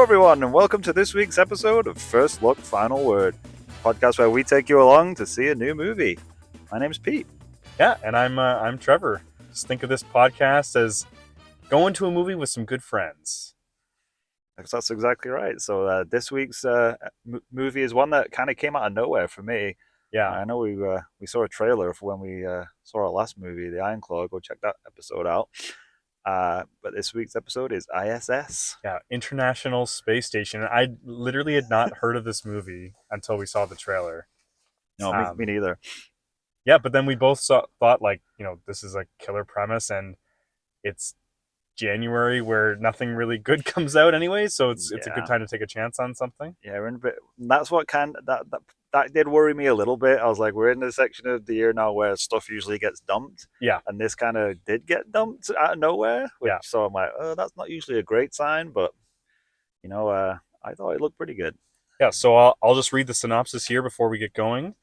everyone, and welcome to this week's episode of First Look, Final Word, a podcast where we take you along to see a new movie. My name's Pete. Yeah, and I'm Trevor. Just think of this podcast as going to a movie with some good friends. That's exactly right. So this week's movie is one that kind of came out of nowhere for me. Yeah, I know we saw a trailer for when we saw our last movie, The Iron Claw. Go check that episode out. But this week's episode is I.S.S. Yeah, International Space Station. I literally had not heard of this movie until we saw the trailer. No, me neither. Yeah, but then we both thought this is a killer premise, and it's January where nothing really good comes out anyway, so it's a good time to take a chance on something. Yeah, that's what that did worry me a little bit. I was like, we're in the section of the year now where stuff usually gets dumped. Yeah. And this kind of did get dumped out of nowhere. So I'm like, oh, that's not usually a great sign, but I thought it looked pretty good. Yeah, so I'll just read the synopsis here before we get going.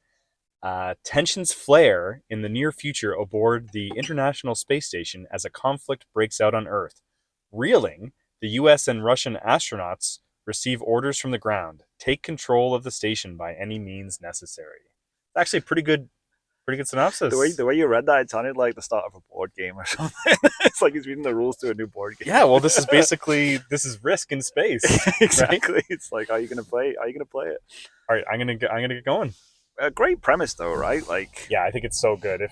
Tensions flare in the near future aboard the International Space Station as a conflict breaks out on Earth. Reeling, the U.S. and Russian astronauts receive orders from the ground. Take control of the station by any means necessary. It's actually a pretty good synopsis. The way you read that, it sounded like the start of a board game or something. It's like he's reading the rules to a new board game. Yeah, well, this is Risk in space. Exactly. Right? It's like, are you gonna play it? All right, I'm gonna get going. A great premise, though, right? Like, yeah, I think it's so good.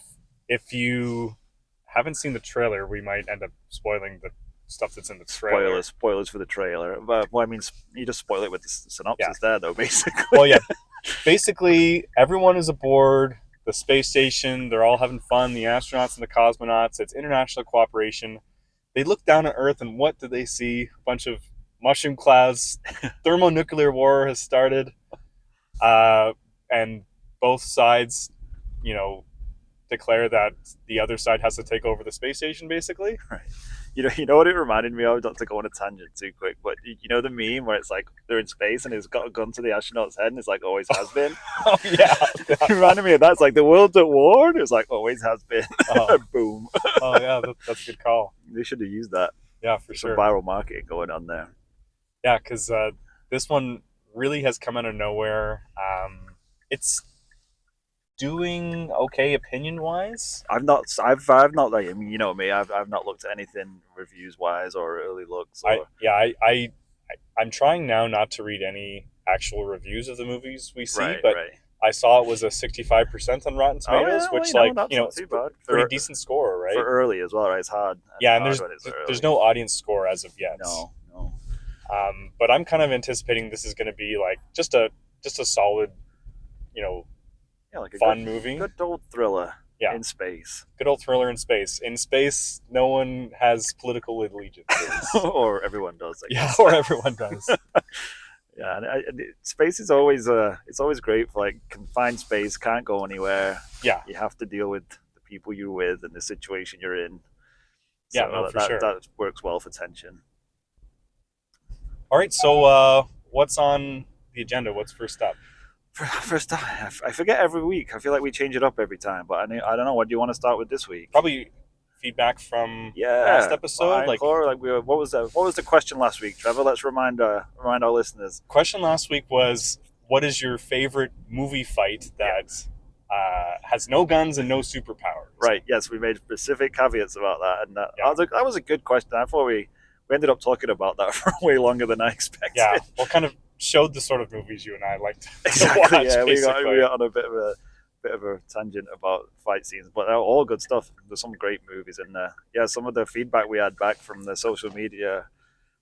If you haven't seen the trailer, we might end up spoiling the stuff that's in the trailer. Spoilers for the trailer. But I mean, you just spoil it with the synopsis there, though, basically. Well, yeah, basically everyone is aboard the space station. They're all having fun. The astronauts and the cosmonauts. It's international cooperation. They look down at Earth, and what do they see? A bunch of mushroom clouds. Thermonuclear war has started, and both sides, declare that the other side has to take over the space station, basically. Right. You know what it reminded me of? Not to go on a tangent too quick, but you know the meme where it's like they're in space and it's got a gun to the astronaut's head and it's like always has been. Oh yeah, it reminded me of that. It's like the world's at war. And it's like always has been. Oh. Boom. Oh yeah, that's a good call. They should have used that. Yeah, for sure. Some viral marketing going on there. Yeah, because this one really has come out of nowhere. It's doing okay opinion wise. I've not like, I mean, you know me, I've not looked at anything reviews wise or early looks. I'm trying now not to read any actual reviews of the movies we see, right. I saw it was a 65% on Rotten Tomatoes, which it's a pretty decent score, right? For early as well, right? It's hard. Yeah, and there's no audience score as of yet. No. But I'm kind of anticipating this is going to be like just a solid, like a fun movie. Good old thriller. Yeah. In space. Good old thriller in space. In space, no one has political allegiances. Or everyone does. Or everyone does. Yeah, and space is always it's always great for like confined space, can't go anywhere. Yeah. You have to deal with the people you're with and the situation you're in. Yeah, no, for sure. That works well for tension. All right, so what's on the agenda? What's first up? First time, I forget every week. I feel like we change it up every time, but I don't know. What do you want to start with this week? Probably feedback from last episode. What was the question last week, Trevor? Let's remind our listeners. Question last week was, what is your favorite movie fight that has no guns and no superpowers? Right. Yes, we made specific caveats about that, and that was a good question. I thought we ended up talking about that for way longer than I expected. Yeah. Well, kind of showed the sort of movies you and I liked exactly, to watch. Yeah, we got on a bit of a tangent about fight scenes, but they're all good stuff. There's some great movies in there. Yeah, some of the feedback we had back from the social media,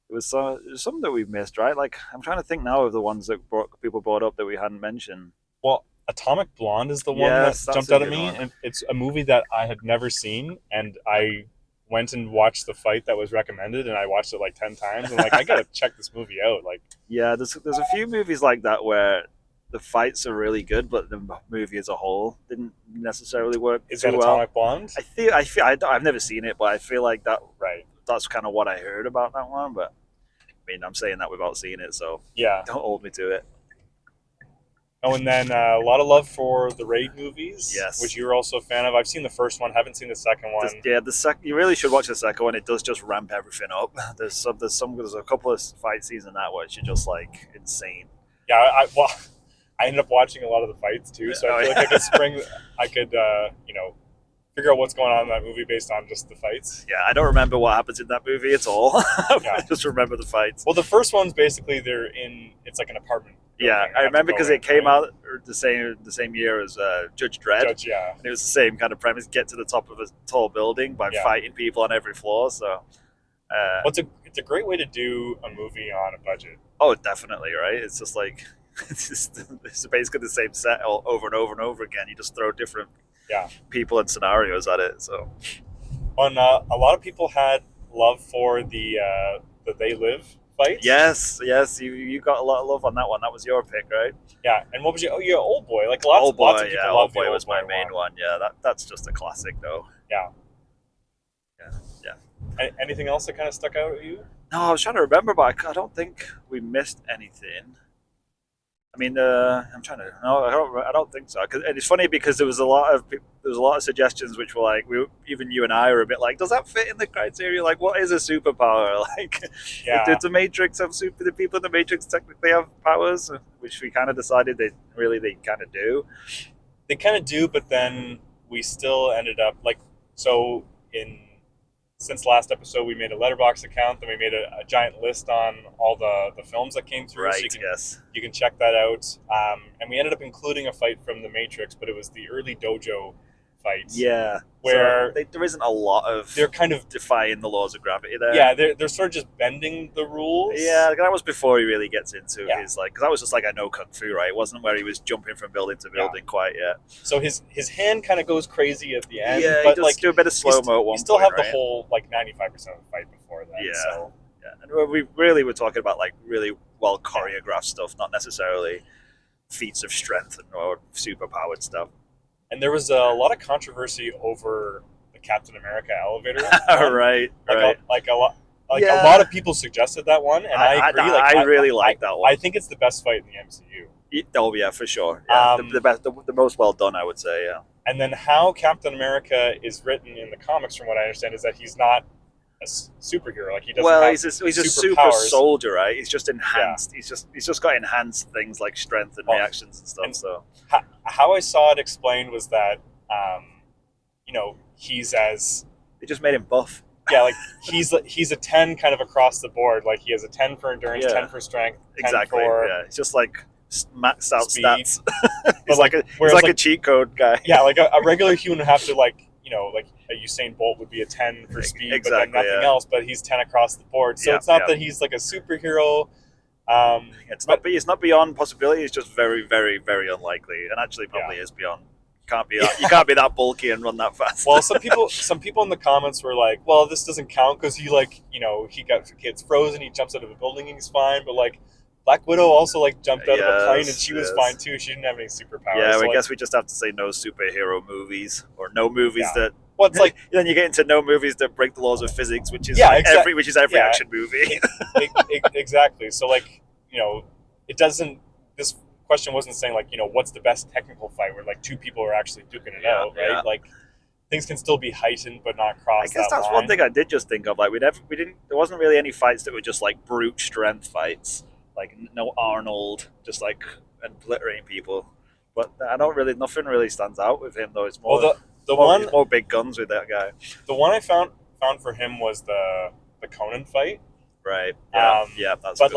it was some that we missed, right? Like, I'm trying to think now of the ones that people brought up that we hadn't mentioned. Well, Atomic Blonde is the one that jumped out at me, and it's a movie that I had never seen, and I went and watched the fight that was recommended, and I watched it like 10 times. I'm like, I gotta check this movie out. Like, yeah, there's a few movies like that where the fights are really good, but the movie as a whole didn't necessarily work. Is that Atomic Blonde? I've never seen it, but I feel like that's kind of what I heard about that one. But I mean, I'm saying that without seeing it, so yeah, don't hold me to it. Oh, and then a lot of love for the Raid movies, Yes. which you were also a fan of. I've seen the first one, haven't seen the second one. You really should watch the second one. It does just ramp everything up. There's a couple of fight scenes in that which are just like insane. Yeah, well, I ended up watching a lot of the fights too, so I feel like I could figure out what's going on in that movie based on just the fights. Yeah, I don't remember what happens in that movie at all. Yeah. I just remember the fights. Well, the first one's basically it's like an apartment. Yeah, I remember because it came out the same year as Judge Dredd. Yeah. And it was the same kind of premise: get to the top of a tall building by fighting people on every floor. So, well, it's a great way to do a movie on a budget. Oh, definitely, right? It's just like it's basically the same set over and over and over again. You just throw different people and scenarios at it. So, and a lot of people had love for the They Live fights. Yes, you got a lot of love on that one. That was your pick, right? Yeah, and what was your Old Boy? Like lots of people Old Boy was my main one. Yeah, that's just a classic though. Yeah. Anything else that kind of stuck out at you? No, I was trying to remember, but I don't think we missed anything. I mean, I'm trying to. No, I don't think so. And it's funny because there was a lot of suggestions which were like, even you and I were a bit like, does that fit in the criteria? Like, what is a superpower? Like, did the Matrix have the people in the Matrix technically have powers? Which we kind of decided they kind of do. They kind of do, but then we still ended up since last episode, we made a Letterboxd account. Then we made a giant list on all the films that came through. Right. So you can check that out. And we ended up including a fight from The Matrix, but it was the early dojo fights. Yeah. Where there isn't a lot of. They're kind of defying the laws of gravity there. Yeah, they're sort of just bending the rules. Yeah, that was before he really gets into his because that was just like I know kung fu, right? It wasn't where he was jumping from building to building quite yet. So his hand kind of goes crazy at the end. Yeah, but he does do a bit of slow mo at one point. You still have the whole 95% of the fight before that. Yeah. So. Yeah, and we really were talking about like really well choreographed stuff, not necessarily feats of strength or superpowered stuff. And there was a lot of controversy over the Captain America elevator. right. A lot of people suggested that one, and I agree. I really like that one. I think it's the best fight in the MCU. Oh yeah, for sure. Yeah, the best, the most well done, I would say. Yeah. And then how Captain America is written in the comics, from what I understand, is that he's not a superhero. Like he doesn't. Well, he's a super soldier, right? He's just enhanced. Yeah. He's just got enhanced things like strength and reactions and stuff. So how I saw it explained was that, he's as they just made him buff. Yeah, like he's a 10 kind of across the board. Like he has a 10 for endurance, 10 for strength, 10 for it's just like maxed out speed. Stats. He's like a cheat code guy. Yeah, like a regular human would have to like a Usain Bolt would be a 10 for speed, but then nothing else. But he's 10 across the board. So it's not that he's like a superhero. It's not beyond possibility. It's just very, very, very unlikely, and actually probably is beyond. You can't be that bulky and run that fast. Well, some people in the comments were like, "Well, this doesn't count because he gets frozen. He jumps out of a building and he's fine." But like Black Widow also like jumped out of a plane and she was fine too. She didn't have any superpowers. Yeah, I guess we just have to say no superhero movies or no movies that. Well, it's like then you get into no movies that break the laws of physics, which is every action movie. Exactly. So it doesn't. This question wasn't saying what's the best technical fight where two people are actually duking it out, right? Yeah. Like things can still be heightened but not cross. I guess that's one thing I did just think of. Like we didn't. There wasn't really any fights that were just like brute strength fights. Like no Arnold, just obliterating people. But nothing really stands out with him though. It's more more big guns with that guy. The one I found for him was the Conan fight. Right. Yeah. That's. But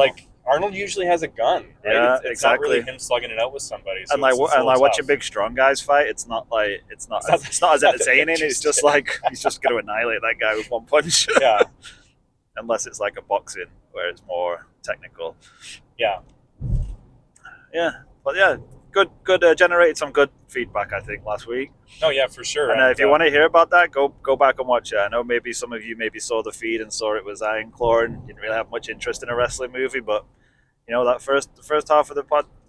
Arnold usually has a gun, right? Yeah, it's not really him slugging it out with somebody. So and watching big strong guys fight, it's not as entertaining. It's just he's just going to annihilate that guy with one punch. Yeah. Unless it's like a boxing where it's more technical. Yeah. Yeah, but yeah, good. Generated some good feedback, I think, last week. Oh yeah, for sure. And if you want to hear about that, go back and watch it. I know maybe some of you saw the feed and saw it was Iron Claw and didn't really have much interest in a wrestling movie, but that the first half of the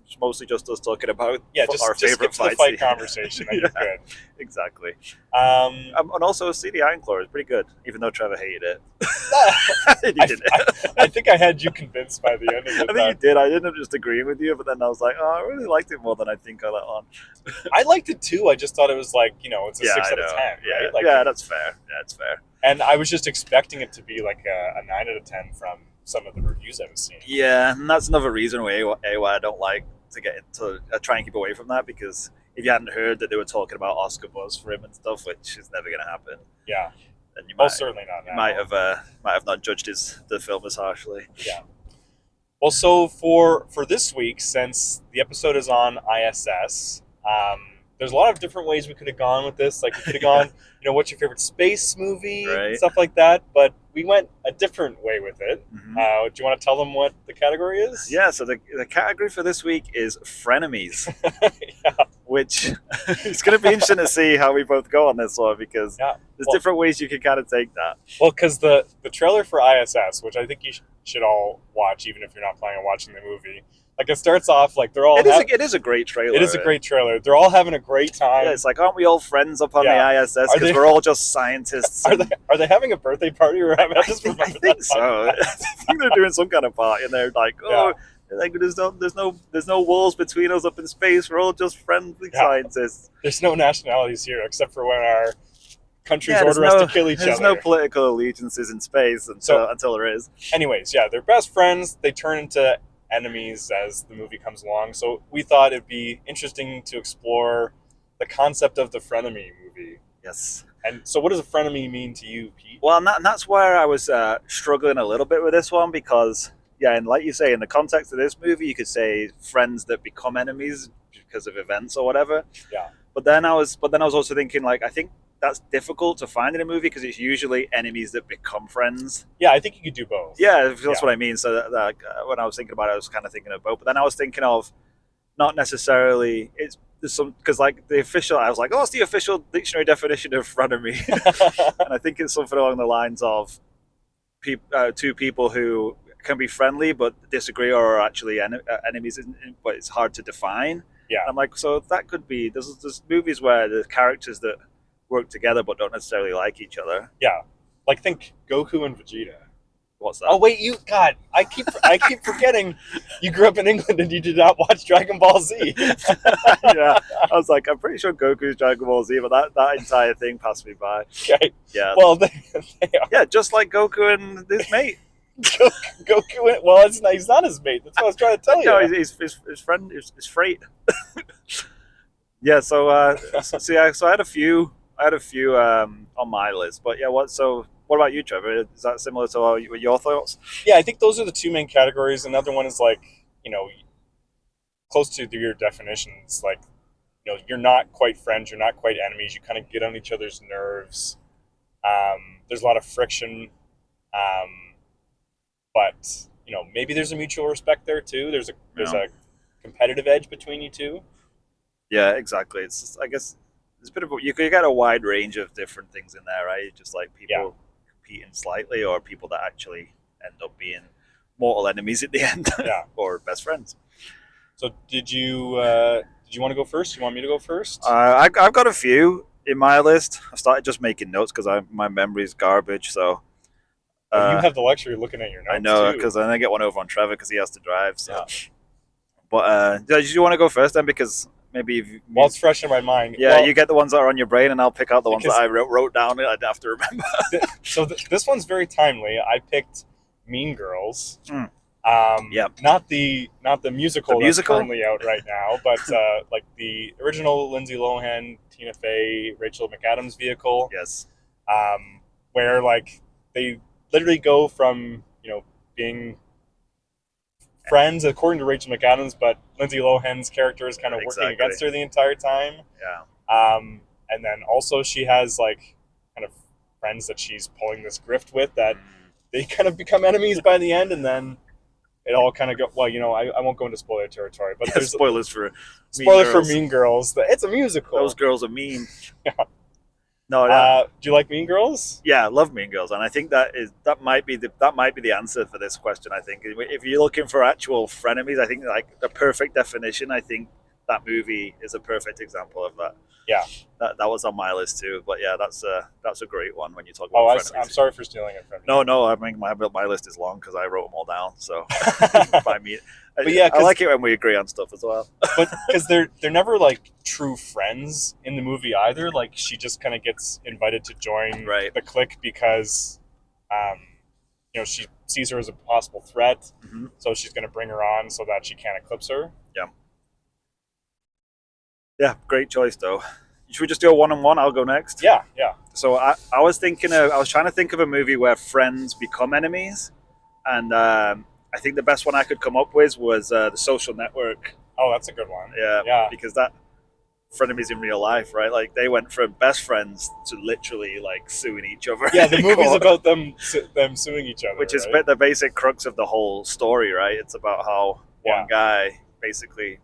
It's mostly just us talking about just our skip favorite to the fight fight scene. conversation. That you're good. Exactly. Um, And also, see the Iron Claw is pretty good, even though Trevor hated it. He didn't. I think I had you convinced by the end of it. I think you did. I ended up just agreeing with you, but then I was like, oh, I really liked it more than I think I let on. I liked it too. I just thought it was like, it's a 6 I out of know. 10, right? Like, Yeah, that's fair. Yeah, it's fair. and I was just expecting it to be like a 9 out of 10 from some of the reviews I was seeing. Yeah, and that's another reason why I don't like to get into. I try and keep away from that, because if you hadn't heard that they were talking about Oscar buzz for him and stuff, which is never going to happen, Yeah. then you Most certainly not now. might have not judged the film as harshly. Yeah. Well, so for this week, since the episode is on I.S.S., there's a lot of different ways we could have gone with this. Like, we could have gone, what's your favorite space movie, Right. and stuff like that. But we went a different way with it. Mm-hmm. Do you want to tell them what the category is? Yeah, so the category for this week is frenemies, Yeah. which it's going to be interesting to see how we both go on this one, because there's different ways you can kind of take that. Well, because the trailer for I.S.S., which I think you should all watch, even if you're not planning on watching the movie, like, it starts off like they're all. It is a great trailer. It is a great trailer. They're all having a great time. Yeah, it's like, aren't we all friends up on the I.S.S. because we're all just scientists? Are they having a birthday party? Or I think so. I think they're doing some kind of party, and they're like, like there's no walls between us up in space. We're all just friendly scientists. There's no nationalities here except for when our countries order us to kill each other. There's no political allegiances in space until there is. Anyways, they're best friends. They turn into enemies as the movie comes along. So we thought it'd be interesting to explore the concept of the frenemy movie. Yes. And so what does a frenemy mean to you, Pete? Well, and that's where I was struggling a little bit with this one, because, and like you say, in the context of this movie, you could say friends that become enemies because of events or whatever. Yeah. But then I was also thinking, like, I think that's difficult to find in a movie, because it's usually enemies that become friends. Yeah, I think you could do both. Yeah, that's what I mean. So that when I was thinking about it, I was kind of thinking of both. But then I was thinking of not necessarily because like the official, I was like, oh, what's the official dictionary definition of frenemy? And I think it's something along the lines of two people who can be friendly but disagree, or are actually enemies, but it's hard to define. Yeah, and I'm like, so that could be. There's movies where the characters that work together but don't necessarily like each other. Yeah, like think Goku and Vegeta. What's that? Oh wait, I keep forgetting. You grew up in England and you did not watch Dragon Ball Z. Yeah, I was like, I'm pretty sure Goku's Dragon Ball Z, but that entire thing passed me by. Okay. Yeah. Well, they are. Yeah, just like Goku and his mate. Goku. Well, he's not his mate. That's what I was trying to tell you. No, his friend, his freight. Yeah. So I had a few on my list, but yeah. What about you, Trevor? Is that similar to your thoughts? Yeah, I think those are the two main categories. Another one is like, close to your definitions. Like, you're not quite friends, you're not quite enemies. You kind of get on each other's nerves. There's a lot of friction, but maybe there's a mutual respect there too. There's a competitive edge between you two. Yeah, exactly. It's just, I guess there's a bit of you could get a wide range of different things in there, right? Just like people competing slightly, or people that actually end up being mortal enemies at the end, or best friends. So did you want to go first? You want me to go first? I've got a few in my list. I started just making notes because my memory is garbage. So you have the luxury of looking at your notes. I know, because I get one over on Trevor because he has to drive. So, but did you want to go first then? Because maybe it's fresh in my mind. Yeah, you get the ones that are on your brain, and I'll pick out the ones that I wrote down. I'd have to remember. So this one's very timely. I picked Mean Girls. Not the musical that's currently out right now, but like the original Lindsay Lohan, Tina Fey, Rachel McAdams vehicle. Yes. Where like they literally go from being friends according to Rachel McAdams, but Lindsay Lohan's character is kind of working against her the entire time. Yeah. And then also she has like kind of friends that she's pulling this grift with that they kind of become enemies by the end, and then it all kind of go. Well, I won't go into spoiler territory, but there's spoilers for Mean Girls. It's a musical. Those girls are mean. Yeah. No, yeah, Do you like Mean Girls? yeah, I love Mean Girls, and I think that might be the answer for this question. I think if you're looking for actual frenemies, I think like the perfect definition. I think that movie is a perfect example of that. Yeah. That was on my list too. But yeah, that's a great one when you talk Oh, about I'm frenemies. sorry for stealing it from you. No, no, I mean my list is long because I wrote them all down. So by me, But yeah, I like it when we agree on stuff as well. but because they're never like true friends in the movie either. Like she just kind of gets invited to join Right. the clique because, um, she sees her as a possible threat, Mm-hmm. so she's going to bring her on so that she can't eclipse her. Yeah, yeah, great choice though. Should we just do a one-on-one? I'll go next. Yeah, yeah. So I was trying to think of a movie where friends become enemies, and I think the best one I could come up with was The Social Network. Oh, that's a good one. Yeah, Yeah. because that frenemies in real life, right? Like they went from best friends to literally like suing each other. Yeah, the movie's about them suing each other, which is right? the basic crux of the whole story, right? It's about how one guy basically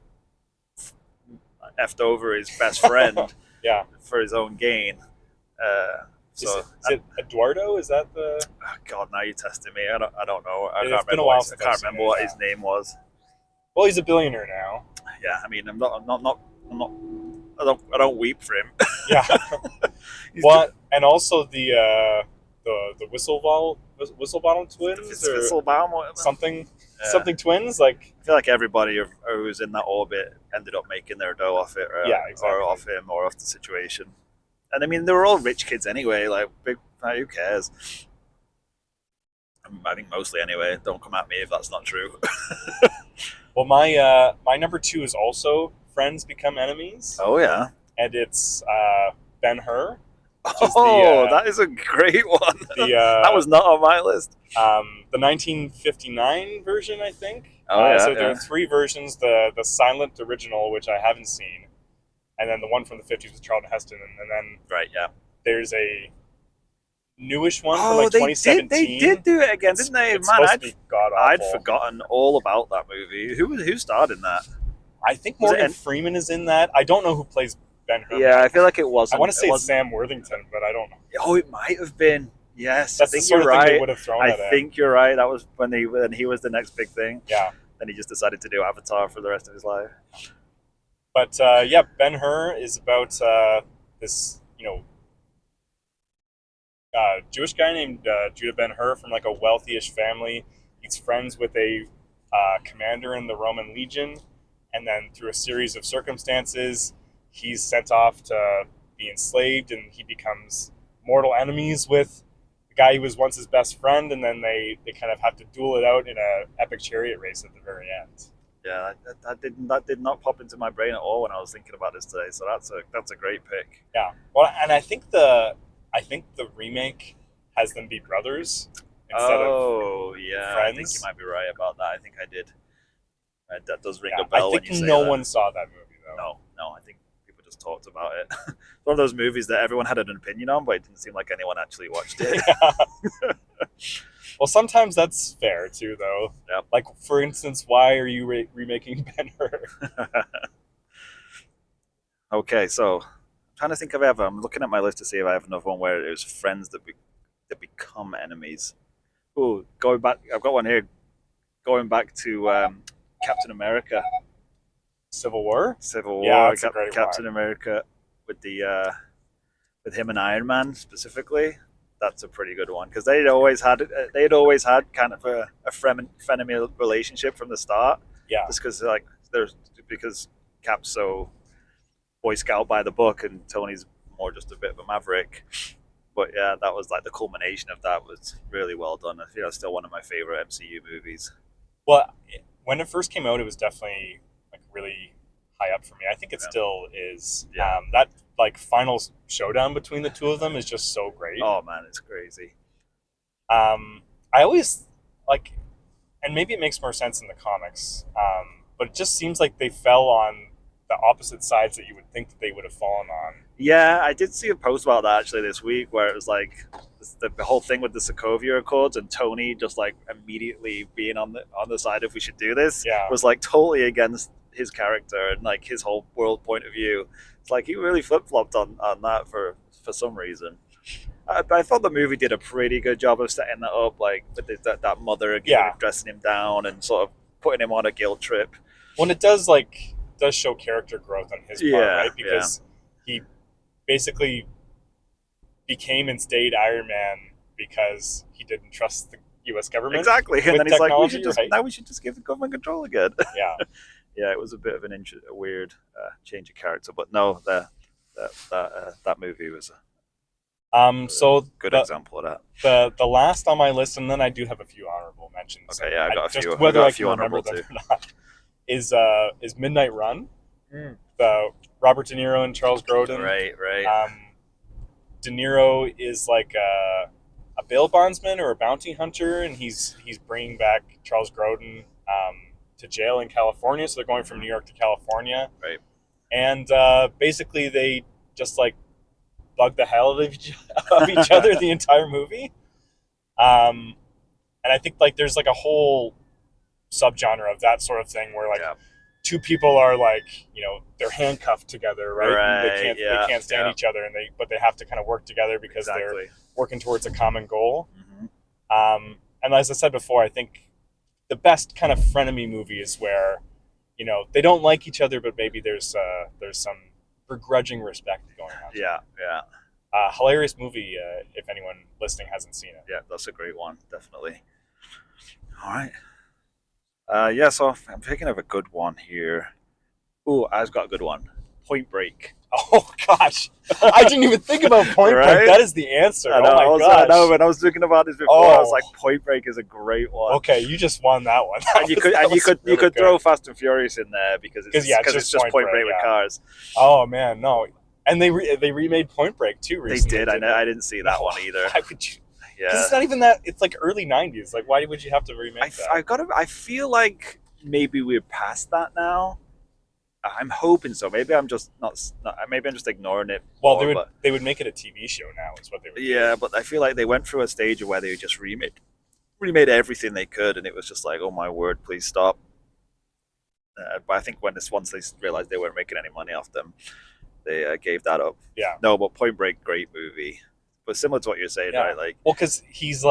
effed over his best friend Yeah. for his own gain. Is it Eduardo? Is that the? Oh, God, now you're testing me. I don't know. It's been a while since I can't I've seen remember it, what yeah. his name was. Well, he's a billionaire now. Yeah, I mean, I'm not. I don't weep for him. Yeah. What? And also the whistle bottom twins or Fisselbaum, whatever. something Yeah. something twins like. I feel like everybody who was in that orbit ended up making their dough off it, right? Yeah, exactly. Or off him, or off the situation. And I mean, they were all rich kids anyway. Like, who cares? I think mostly anyway. Don't come at me if that's not true. Well, my number two is also Friends Become Enemies, Oh yeah. and it's Ben-Hur. That is a great one. That was not on my list. The 1959 version, I think. Oh yeah. So there are three versions: the silent original, which I haven't seen, and then the one from the 50s with Charlton Heston, and then Right. Yeah. there's a newish one from Oh, like 2017. they did do it again, didn't they? It's Man, supposed to be god I'd awful. forgotten all about that movie. Who starred in that? I think Was it Morgan an- Freeman is in that. I don't know who plays Ben-Hur. Yeah, I feel like it wasn't. I want to say it it's wasn't- Sam Worthington, but I don't know. Oh, it might have been. Yes, That's I think the sort you're of thing they right. would have thrown I at him. think you're right. That was when he was the next big thing. Yeah. Then he just decided to do Avatar for the rest of his life. But yeah, Ben-Hur is about this, Jewish guy named Judah Ben-Hur from like a wealthy-ish family. He's friends with a commander in the Roman Legion, and then through a series of circumstances, he's sent off to be enslaved, and he becomes mortal enemies with the guy who was once his best friend, and then they kind of have to duel it out in a epic chariot race at the very end. Yeah, that did not pop into my brain at all when I was thinking about this today. So that's a great pick. Yeah, well, and I think the remake has them be brothers instead of yeah, friends. I think you might be right about that. I think I did. That does ring yeah, a bell I when think you say no that. one saw that movie though. No, I think people just talked about it. It's one of those movies that everyone had an opinion on, but it didn't seem like anyone actually watched it. Well, sometimes that's fair too, though. Yep. Like, for instance, why are you remaking Ben-Hur? Okay, so I'm trying to think I'm looking at my list to see if I have another one where it was friends that become enemies. Oh, going back, I've got one here. Going back to Captain America, Civil War? Civil War. Yeah, that's a great Captain one. America with the with him and Iron Man specifically. That's a pretty good one because they'd always had kind of a frenemy relationship from the start. Yeah. Just because Cap's so Boy Scout by the book and Tony's more just a bit of a maverick. But yeah, that was like the culmination of that was really well done. I think that's still one of my favorite MCU movies. Well, when it first came out, it was definitely like really high up for me. I think it Yeah. still is. Yeah. That like final showdown between the two of them is just so great. Oh man, it's crazy. I always like, and maybe it makes more sense in the comics, but it just seems like they fell on the opposite sides that you would think that they would have fallen on. Yeah, I did see a post about that actually this week where it was like the whole thing with the Sokovia Accords and Tony just like immediately being on the side if we should do this Yeah. was like totally against his character and like his whole world point of view. It's like he really flip flopped on that for some reason. I thought the movie did a pretty good job of setting that up, like with that mother again dressing him down and sort of putting him on a guilt trip. When it does show character growth on his part, right? Because he basically became and stayed Iron Man because he didn't trust the U.S. government. Exactly, and then he's like, we should just give the government control again. Yeah, yeah, it was a bit of a weird change of character, but no, that movie was so good example of that. The last on my list, and then I do have a few honorable mentions. Okay, yeah, I got a few. Whether I got I a few can remember honorable them too. or not is Midnight Run. The Robert De Niro and Charles Grodin. Right. De Niro is like a bail bondsman or a bounty hunter, and he's bringing back Charles Grodin to jail in California. So they're going from New York to California. Right. And basically they just like bug the hell out of each other the entire movie. And I think like there's like a whole subgenre of that sort of thing where like two people are like, they're handcuffed together, right? And they can't stand each other, and they have to kind of work together because they're working towards a common goal. Mm-hmm. And as I said before, I think the best kind of frenemy movie is where, they don't like each other, but maybe there's some begrudging respect going on. Yeah. Hilarious movie if anyone listening hasn't seen it. Yeah, that's a great one, definitely. All right. So I'm thinking of a good one here. Ooh, I've got a good one. Point Break. Oh gosh, I didn't even think about Point Break. That is the answer. I know. When I was thinking about this before, I was like, Point Break is a great one. Okay, you just won that one. And you could throw Fast and Furious in there because it's just Point Break with cars. Oh man, no. And they remade Point Break too recently. They did. I didn't see that one either. Why would you? Because it's not even that. It's like early '90s. Like, why would you have to remake that? I feel like maybe we're past that now. I'm hoping so. Maybe I'm just not. Maybe I'm just ignoring it. Well, they would make it a TV show now. Is what they would. Yeah, but I feel like they went through a stage where they just remade everything they could, and it was just like, oh my word, please stop. But I think once they realized they weren't making any money off them, they gave that up. Yeah. No, but Point Break, great movie. But similar to what you're saying, right? Like, well, because he's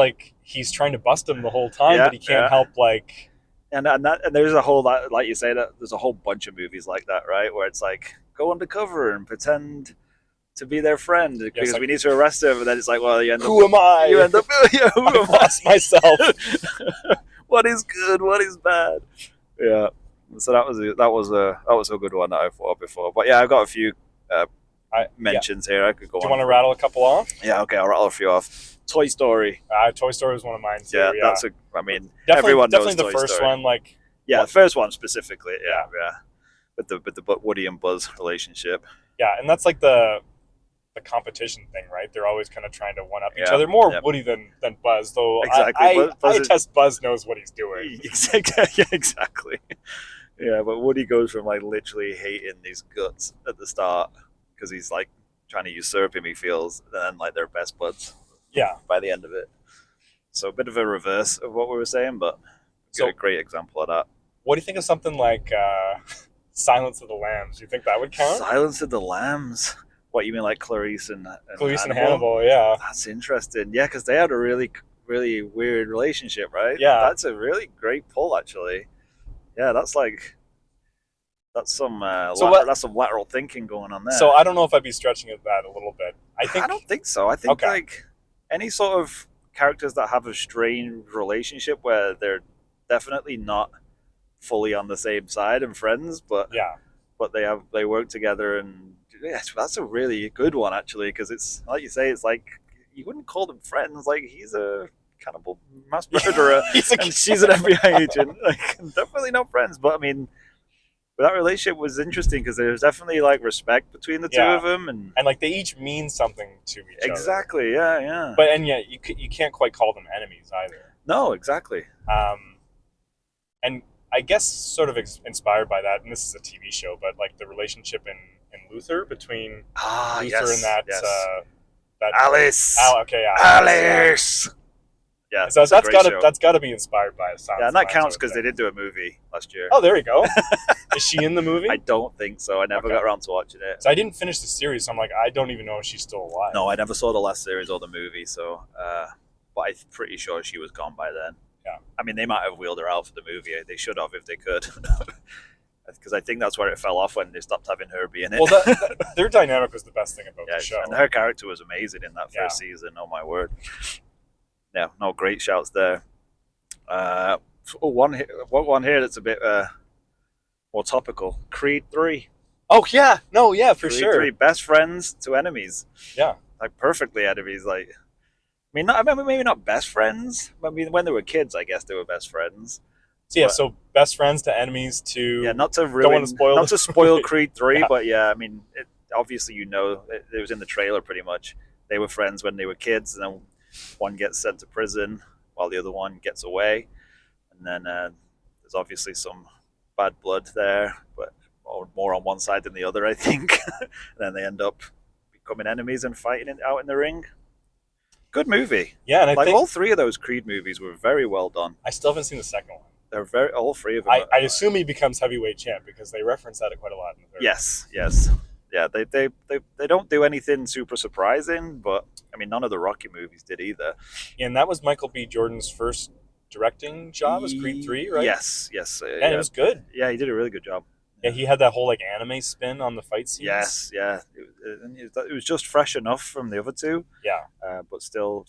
trying to bust him the whole time, but he can't help like. And there's a whole lot, like you say, that there's a whole bunch of movies like that, right? Where it's like, go undercover and pretend to be their friend because we need to arrest him, and then it's like, well, you end up. Who am I? You end up. Who am I? Lost myself. What is good? What is bad? Yeah. So that was a good one that I thought of before. But yeah, I've got a few mentions here. I could go. Do you want to rattle a couple off? Yeah. Okay, I'll rattle a few off. Toy Story. Toy Story was one of mine too. Yeah, that's everyone knows definitely the Toy first Story. one. Like, the first one specifically. Yeah. With the Woody and Buzz relationship. Yeah, and that's like the competition thing, right? They're always kind of trying to one up each other. More Woody than Buzz, though. Exactly. I attest Buzz knows what he's doing. Exactly. Yeah, but Woody goes from like literally hating these guts at the start because he's like trying to usurp him. He feels, and then like they're best buds. Yeah. By the end of it. So a bit of a reverse of what we were saying, but a great example of that. What do you think of something like Silence of the Lambs? Do you think that would count? Silence of the Lambs? What, you mean like Clarice and Hannibal? Yeah. That's interesting. Yeah, because they had a really, really weird relationship, right? Yeah. That's a really great pull, actually. Yeah, that's some that's some lateral thinking going on there. So I don't know if I'd be stretching at that a little bit. I don't think so. I think like any sort of characters that have a strained relationship where they're definitely not fully on the same side and friends, but they work together, and that's a really good one actually, because it's like you say, it's like you wouldn't call them friends. Like he's a cannibal mass murderer and she's an FBI agent. Like definitely not friends, but I mean. But that relationship was interesting because there's definitely like respect between the two of them, and like they each mean something to each other. Exactly, yeah. But and yet you can't quite call them enemies either. No, exactly. And I guess sort of inspired by that, and this is a TV show, but like the relationship in Luther between Luther and that Alice. Okay, Alice. Yeah, So that's a great show. that's gotta be inspired by a Silence Yeah, of and the that Lambs, counts I would because they think. did do a movie last year. Oh, there you go. Is she in the movie? I don't think so. I never Okay. got around to watching it. So I didn't finish the series, so I'm like, I don't even know if she's still alive. No, I never saw the last series or the movie, so but I'm pretty sure she was gone by then. Yeah. I mean, they might have wheeled her out for the movie. They should have if they could. Because I think that's where it fell off when they stopped having her be in it. Well, their dynamic was the best thing about yeah, the show. and her character was amazing in that first season. Oh my word! Yeah, no, great shouts there. One here that's a bit more topical. Creed 3. Oh yeah, no, yeah, for Creed sure. 3, best friends to enemies. Yeah, like perfectly enemies. Like, maybe not best friends. I mean, when they were kids, I guess they were best friends. So yeah, so best friends to enemies to not to ruin, don't want to spoil not to spoil Creed 3, yeah. but yeah, I mean, obviously it was in the trailer pretty much. They were friends when they were kids, and then one gets sent to prison while the other one gets away, and then there's obviously some bad blood there, but more on one side than the other, I think. And then they end up becoming enemies and fighting out in the ring. Good movie. Yeah, and I think all three of those Creed movies were very well done. I still haven't seen the second one. They're all three of them. I assume he becomes heavyweight champ because they reference that quite a lot in the third. Yes. Yeah, they don't do anything super surprising, but I mean, none of the Rocky movies did either. And that was Michael B. Jordan's first directing job, was Creed 3, right? Yes. And it was good. Yeah, he did a really good job. Yeah, he had that whole like anime spin on the fight scenes. Yes, yeah, it was just fresh enough from the other two. Yeah, but still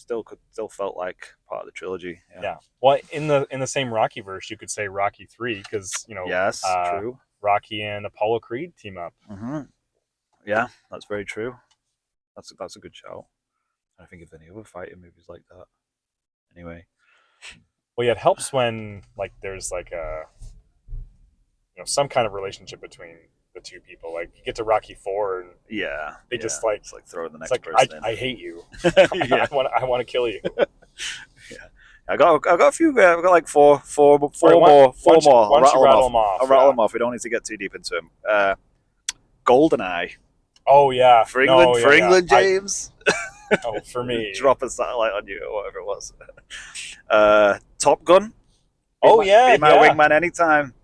felt like part of the trilogy. Yeah. Well, in the same Rocky verse, you could say Rocky 3 because yes, true. Rocky and Apollo Creed team up. Mm-hmm. Yeah, that's very true. That's a good shout. I think of any other fighting movies like that. Anyway, well, yeah, it helps when like there's like a some kind of relationship between the two people. Like you get to Rocky 4 and they just like it's like throwing the next like, person in. I hate you. I want to kill you. Yeah, I got a few. I've got like four more. Once you rattle them off. I'll rattle them off. We don't need to get too deep into them. GoldenEye. Oh yeah, for England, James. For me, drop a satellite on you or whatever it was. Top Gun. Be my wingman anytime.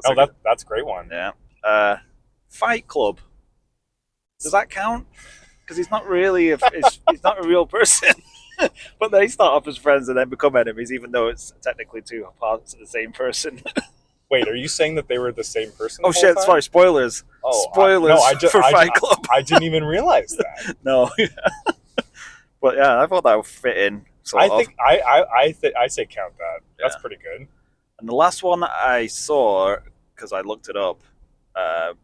That's a great one. Yeah. Fight Club. Does that count? Because he's not really he's not a real person. But they start off as friends and then become enemies, even though it's technically two parts of the same person. Wait, are you saying that they were the same person? Oh shit! Sorry, spoilers. Oh, spoilers for Fight Club. I didn't even realize that. No. But yeah, I thought that would fit in. I say count that. That's pretty good. And the last one I saw, because I looked it up,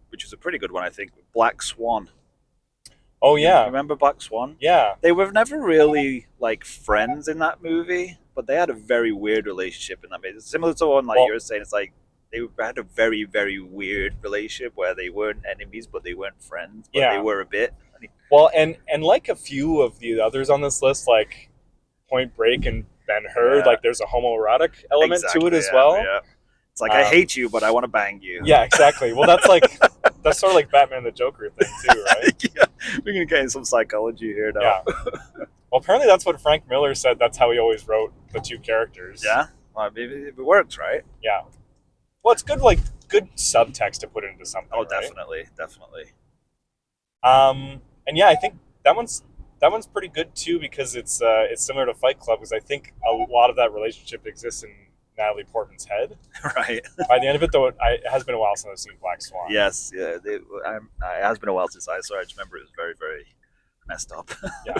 which is a pretty good one, I think, Black Swan. Oh yeah, remember Black Swan? Yeah, they were never really like friends in that movie, but they had a very weird relationship in that movie. It's similar to one like you were saying. It's like they had a very, very weird relationship where they weren't enemies, but they weren't friends. But they were a bit. Well, and like a few of the others on this list, like Point Break and Ben-Hur, like there's a homoerotic element to it as well. Yeah. It's like I hate you, but I want to bang you. Yeah, exactly. Well, that's sort of like Batman and the Joker thing too, right? Yeah, we're gonna get in some psychology here now. Yeah. Well, apparently that's what Frank Miller said. That's how he always wrote the two characters. Yeah. Well, maybe it works, right? Yeah. Well, it's good subtext to put into something. Oh, definitely. And yeah, I think that one's pretty good too because it's similar to Fight Club because I think a lot of that relationship exists in Natalie Portman's head. Right. By the end of it, though, it has been a while since I've seen Black Swan. Yes. Yeah. It has been a while since I saw it. I just remember it was very, very messed up. Yeah.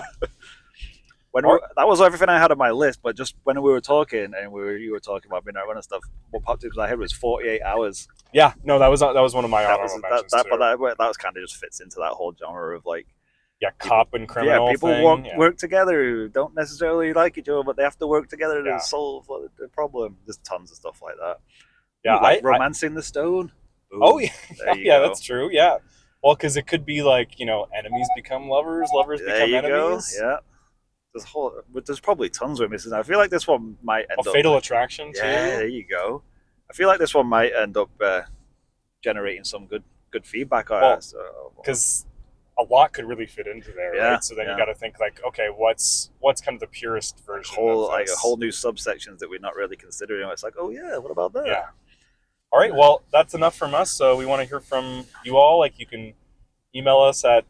That was everything I had on my list, but just when we were talking and you were talking about Midnight Run and stuff, what popped into my head was 48 Hours. Yeah, no, that was one of my honorable mentions too. But that was kind of just fits into that whole genre of like cop and criminal. Yeah, people work together who don't necessarily like each other, but they have to work together to solve the problem. There's tons of stuff like that. Yeah, like Romancing the Stone. Ooh, oh yeah, that's true. Yeah, well, because it could be like enemies become lovers, lovers become enemies. Go. Yeah. There's probably tons we're missing. I feel like this one might end up... Fatal Attraction, too. Yeah, there you go. I feel like this one might end up generating some good feedback on us. Because a lot could really fit into there, Yeah, right? So then yeah. you got to think like, okay, what's kind of the purest version of Like a this? whole new subsections that we're not really considering. It's like, oh yeah, what about that? Yeah. All right. Well, that's enough from us. So we want to hear from you all. Like, you can email us at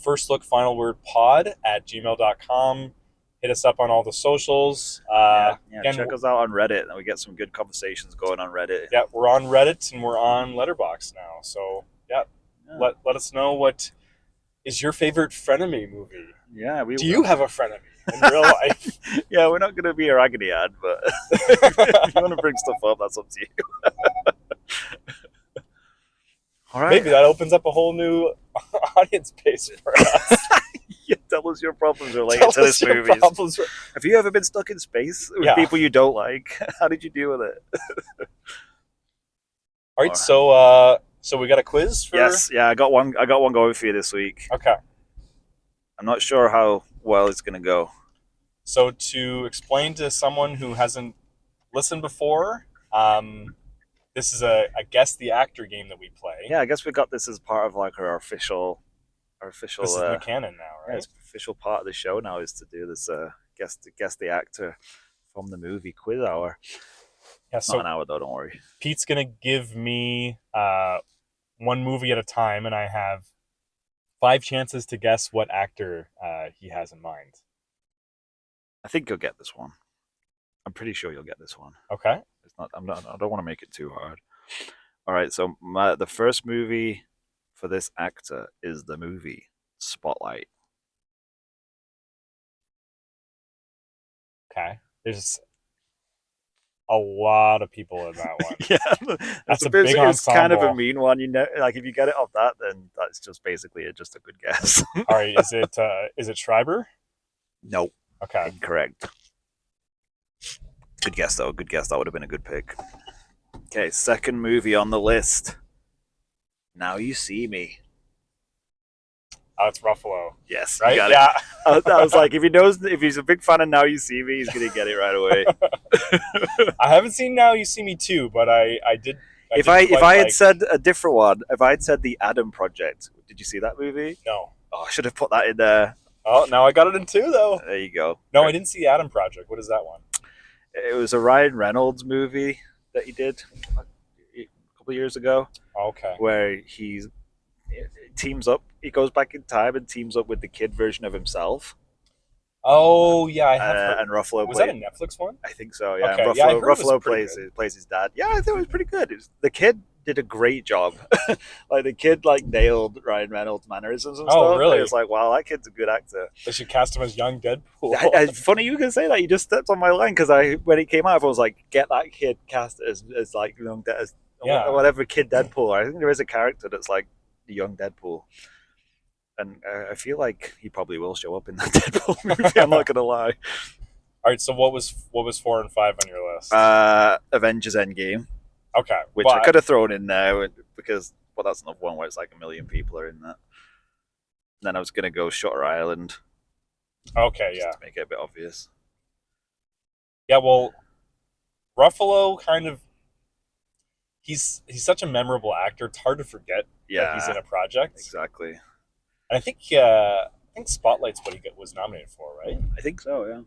firstlookfinalwordpod@gmail.com. Hit us up on all the socials. Again, Check us out on Reddit, and we get some good conversations going on Reddit. yeah, we're on Reddit and we're on Letterboxd now. So yeah. Let us know what is your favorite frenemy movie. Yeah, do you have a frenemy in real life? Yeah, we're not going to be a raggedy ad, but if you want to bring stuff up, that's up to you. All right. Maybe that opens up a whole new audience base for us. Yeah, tell us your problems related to this movie. Have you ever been stuck in space with people you don't like? How did you deal with it? All right, so we got a quiz for... Yes, yeah, I got one going for you this week. Okay. I'm not sure how well it's going to go. So to explain to someone who hasn't listened before, this is a Guess the Actor game that we play. Yeah, I guess we got this as part of like our official. This is the canon now, right? Yeah, it's official part of the show now is to do this guess the actor from the movie quiz hour. Yeah, so not an hour though, don't worry. Pete's gonna give me one movie at a time, and I have 5 chances to guess what actor he has in mind. I think you'll get this one. I'm pretty sure you'll get this one. Okay. I don't want to make it too hard. All right, so the first movie for this actor is the movie Spotlight. Okay. There's a lot of people in that one. Yeah, that's a big ensemble. It's kind of a mean one, you know. Like if you get it off that, then that's just basically just a good guess. All right, is it Schreiber? No. Okay. Incorrect. Good guess though. Good guess. That would have been a good pick. Okay, second movie on the list. Now You See Me. Oh, it's Ruffalo. Yes, right. You got yeah. It. I was like, if he's a big fan of Now You See Me, he's gonna get it right away. I haven't seen Now You See Me 2, but I did. If I had said a different one, if I had said The Adam Project, did you see that movie? No. Oh, I should have put that in there. Oh, now I got it in 2 though. There you go. No, I didn't see Adam Project. What is that one? It was a Ryan Reynolds movie that he did a couple of years ago. Okay. Where he teams up. He goes back in time and teams up with the kid version of himself. Oh yeah, I have heard. And Ruffalo was that a Netflix one? I think so. Yeah. Okay. And Ruffalo plays his dad. Yeah, I thought it was pretty good. The kid did a great job. Like the kid nailed Ryan Reynolds' mannerisms and stuff. Oh really? It was like, wow, that kid's a good actor. They should cast him as young Deadpool. Funny you can say that. You just stepped on my line because when it came out, I was like, get that kid cast as like young whatever kid Deadpool. I think there is a character that's like the young Deadpool. And I feel like he probably will show up in that Deadpool movie. I'm not gonna lie. All right, so what was 4 and 5 on your list? Avengers Endgame. Okay, which I could have thrown in there because that's another one where it's like 1 million people are in that. And then I was gonna go Shutter Island. Okay, yeah. To make it a bit obvious. Yeah, well, Ruffalo kind of he's such a memorable actor. It's hard to forget that he's in a project. Exactly. And I think Spotlight's what he was nominated for, right? I think so, yeah. Do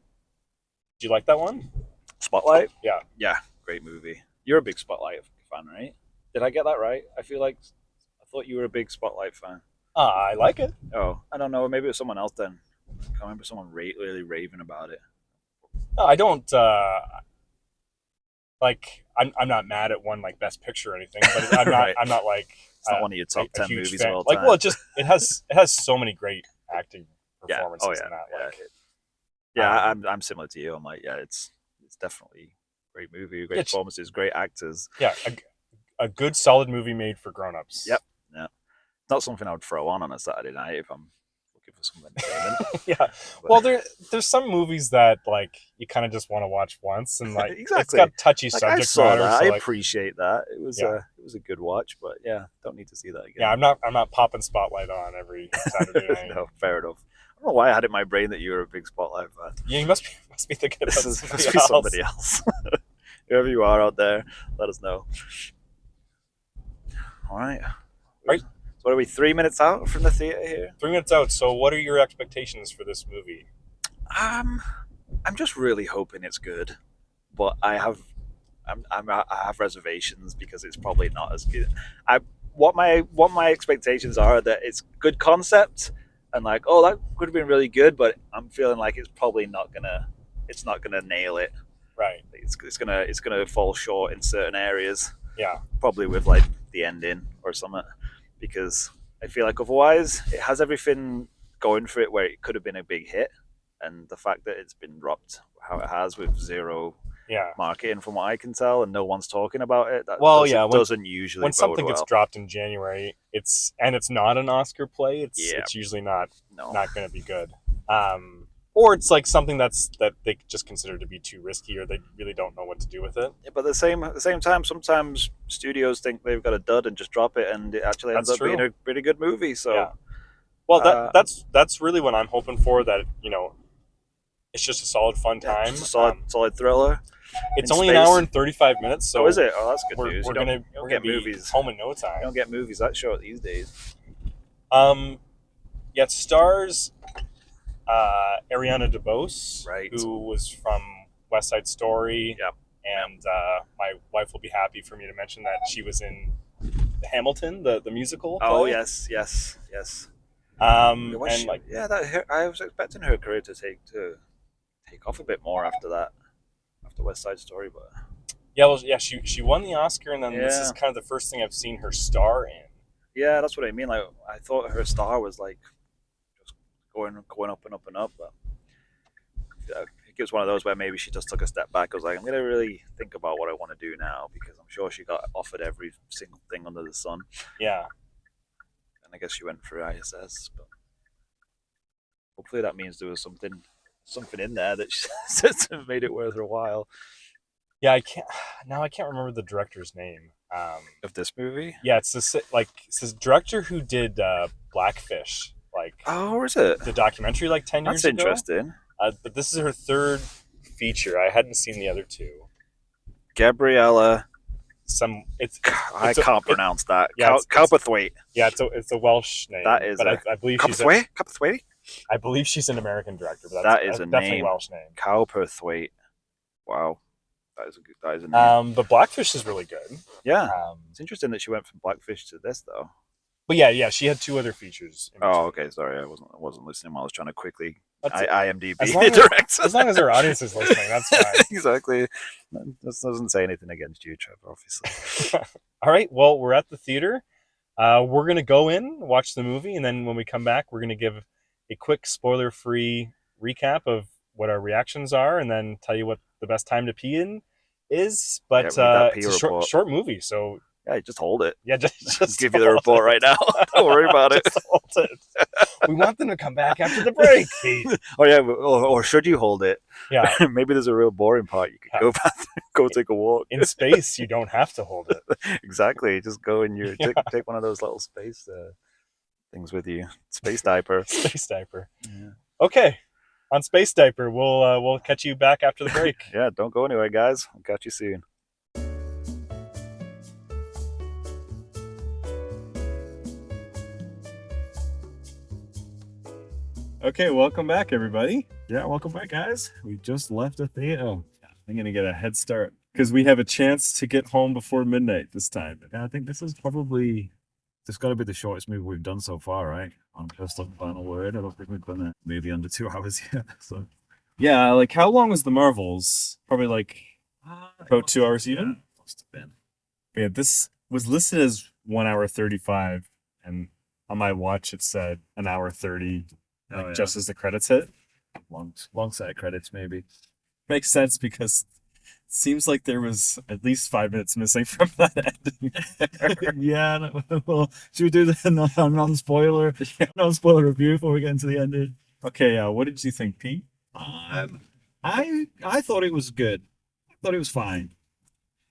you like that one? Spotlight? Yeah. Yeah, great movie. You're a big Spotlight fan, right? Did I get that right? I thought you were a big Spotlight fan. I like it. Oh, I don't know. Maybe it was someone else then. I can't remember someone really raving about it. No, I don't. I'm not mad at one like Best Picture or anything, but I'm not. Right. I'm not like. It's not one of your top 10 movies fan. of all time. Well, it has so many great acting performances in that. I'm similar to you. I'm like, yeah, it's definitely a great movie, great performances, great actors. Yeah, a good solid movie made for grown-ups. Yep. Yeah. Not something I would throw on a Saturday night if I'm looking for some entertainment. Yeah. Well, there's some movies that like you kind of just want to watch once, and like exactly. It's got touchy subject matter. That. I appreciate that. It was a good watch, but yeah, don't need to see that again. Yeah, I'm not popping Spotlight on every Saturday night. No, fair enough. I don't know why I had it in my brain that you were a big Spotlight fan. Yeah, you must be thinking about somebody else. Whoever you are out there, let us know. All right. what are we, 3 minutes out from the theater here? 3 minutes out. So, what are your expectations for this movie? Um, I'm just really hoping it's good, but I have reservations because it's probably not as good. I what my expectations are that it's good concept and like, oh, that could have been really good, but I'm feeling like it's not gonna nail it. Right. It's gonna fall short in certain areas, Yeah. probably with like the ending or something, because I feel like otherwise it has everything going for it where it could have been a big hit, and the fact that it's been dropped how it has with zero Yeah. marketing from what I can tell and no one's talking about it, that Well, yeah, doesn't usually when bode something gets well. dropped in January, it's not an Oscar play. Yeah. It's usually not No. going to be good. Or it's like something that they just consider to be too risky, or they really don't know what to do with it. Yeah, but at the same time, sometimes studios think they've got a dud and just drop it, and it actually ends That's up being true. a pretty good movie. So Yeah. Well, Uh, that's really what I'm hoping for. That it's just a solid fun yeah, time. just a solid thriller. It's in only an space. hour and 35 minutes. So Oh, is it? Oh, that's good we're news. we're You gonna don't we're get gonna be movies. home in no You time. don't get movies that short these days. Yeah, it stars Ariana DeBose, Right. who was from West Side Story. Yep. And my wife will be happy for me to mention that she was in Hamilton, the musical. Oh play. yes. And like, yeah, I was expecting her career to take off a bit more after that, after West Side Story, but yeah, well, yeah, she won the Oscar, and then this Yeah. is kind of the first thing I've seen her star in. yeah, that's what I mean. Like, I thought her star was like just going up and up and up, but I think it was one of those where maybe she just took a step back. I was like, I'm gonna really think about what I want to do now, because I'm sure she got offered every single thing under the sun, Yeah, and I guess she went through I.S.S. But hopefully that means there was something in there that made it worth her while. yeah. I can't remember the director's name. Of this movie. Yeah, it's this director who did Blackfish, like Oh, or is it? the documentary, like 10 years That's ago. interesting. But this is her third feature. I hadn't seen the other two. Gabriela, I can't pronounce that. Yeah, Cowperthwaite. Yeah, it's a Welsh name. That is but a I believe Cowperthwaite. I believe she's an American director. But That is a definitely name. Welsh name. Cowperthwaite. Wow, that is a name. But Blackfish is really good. Yeah, it's interesting that she went from Blackfish to this though. But yeah, she had two other features. Oh, okay. Sorry, I wasn't listening while I was trying to quickly That's it. IMDb As as long as our audience is listening, that's fine. Exactly. That doesn't say anything against you, Trevor, obviously. All right. Well, we're at the theater. We're gonna go in, watch the movie, and then when we come back, we're gonna give a quick spoiler-free recap of what our reactions are, and then tell you what the best time to pee in is. But it's a short movie, so yeah, just hold it. Yeah, just give you the report right now. Don't worry about it. Hold it. We want them to come back after the break. Oh yeah, or should you hold it? Yeah, maybe there's a real boring part. You could go back, go take a walk. In space, you don't have to hold it. Exactly. Just go in your take one of those little space things with you. Space diaper. Space diaper. Yeah. Okay. On Space Diaper, we'll catch you back after the break. Yeah, don't go anywhere, guys. I'll catch you soon. Okay, welcome back, everybody. Yeah, welcome back, guys. We just left the theater. I'm gonna get a head start because we have a chance to get home before midnight this time. Yeah, I think this is probably got to be the shortest movie we've done so far, right? On First Look Final Word, I don't think we've done it maybe under 2 hours yet. So yeah, like how long was the Marvels? Probably like about 2 hours even. Yeah, must have been. Yeah, this was listed as 1 hour 35, and on my watch it said an hour 30. Just as the credits hit. Long set of credits, maybe. Makes sense because it seems like there was at least 5 minutes missing from that ending. Yeah, well, should we do the non-spoiler review before we get into the ending? Okay, what did you think, Pete? I thought it was good. I thought it was fine.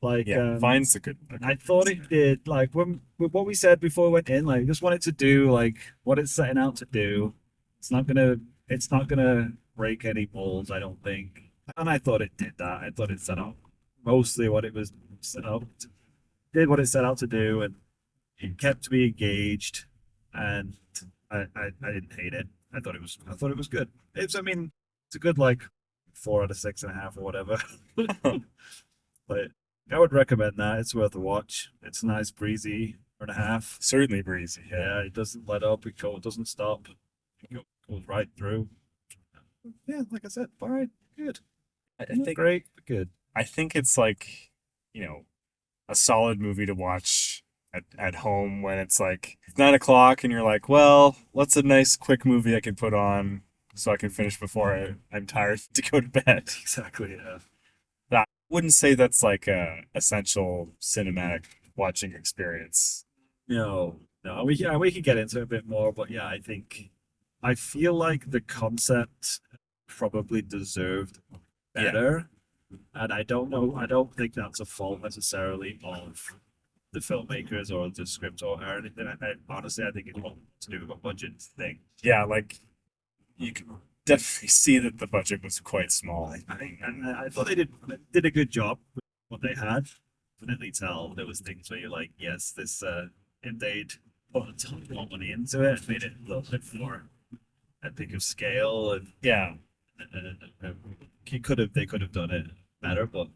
Like, fine's the good. Okay. I thought it did. Like, with what we said before we went in, like, just wanted to do like what it's setting out to do. It's not gonna break any molds, I don't think. And I thought it did that. I thought it set out mostly what it was set out to, did what it set out to do, and it kept me engaged. and I didn't hate it. I thought it was good. I mean, it's a good like 4 out of 6.5 or whatever. But I would recommend that. It's worth a watch. It's nice, breezy 4.5. Certainly breezy. Yeah. Yeah, it doesn't let up. It doesn't stop. Goes right through. Yeah, like I said, fine, good. I Not think great, but good. I think it's like, you know, a solid movie to watch at home when it's like 9 o'clock and you're like, well, what's a nice quick movie I can put on so I can finish before I'm tired to go to bed. Exactly. Yeah. I wouldn't say that's like a essential cinematic watching experience. No, we could get into it a bit more, but yeah, I feel like the concept probably deserved better, and I don't know. I don't think that's a fault necessarily of the filmmakers or the script or anything. Honestly, I think it's more to do with a budget thing. Yeah, like you can definitely see that the budget was quite small. I thought they did a good job with what they had. Definitely tell there was things where you're like, yes, this if they'd put a ton more money into it, made it a little bit more epic of scale, and Yeah. they could have done it better. But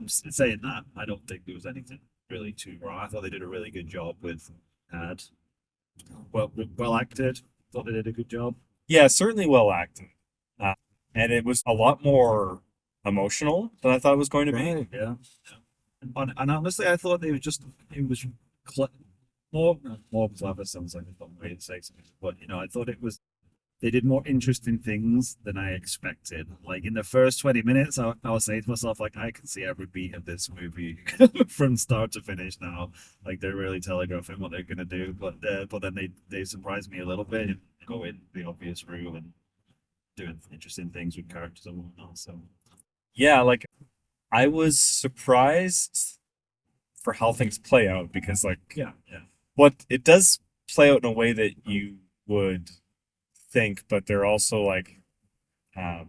saying that, I don't think there was anything really too wrong. I thought they did a really good job with had well acted. Thought they did a good job. Yeah, certainly well acted. And it was a lot more emotional than I thought it was going to be. Yeah. And honestly, I thought it was cl- more clever. Sounds like a dumb way to say something, but I thought they did more interesting things than I expected. Like in the first 20 minutes, I was saying to myself, like, I can see every beat of this movie from start to finish now. Like they're really telegraphing what they're gonna do, but then they surprised me a little bit and go in the obvious route and doing interesting things with characters and whatnot. So Yeah, like I was surprised for how things play out because like yeah. what it does play out in a way that you would think, but they're also like yeah,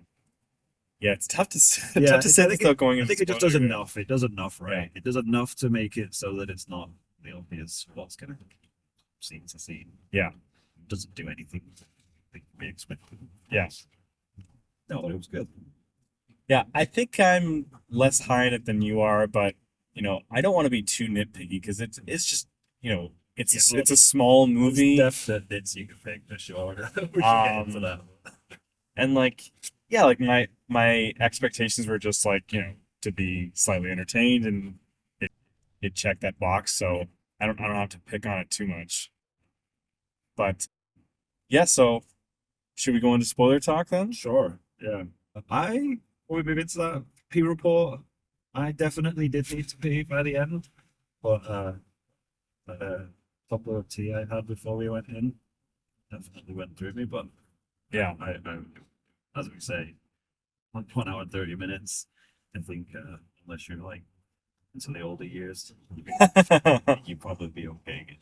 it's tough to tough to say without going I into think it just does spoiler. enough. It does enough, right? It does enough to make it so that it's not the obvious what's gonna scene to scene. Yeah. It doesn't do anything we expected. Yeah. No, but it was good. Yeah, I think I'm less high in it than you are, but I don't want to be too nitpicky because it's just it's a small movie. Definite bits you can pick for sure. We should get into that. And like yeah, like my expectations were just like to be slightly entertained, and it checked that box, so I don't have to pick on it too much. But yeah, so should we go into spoiler talk then? Sure. Yeah. Before we move into that P report, I definitely did need to pee by the end, but a couple of tea I had before we went in definitely went through me. But Yeah. I as we say, like 1 hour and 30 minutes. I think unless you're like into the older years, you'd probably be okay.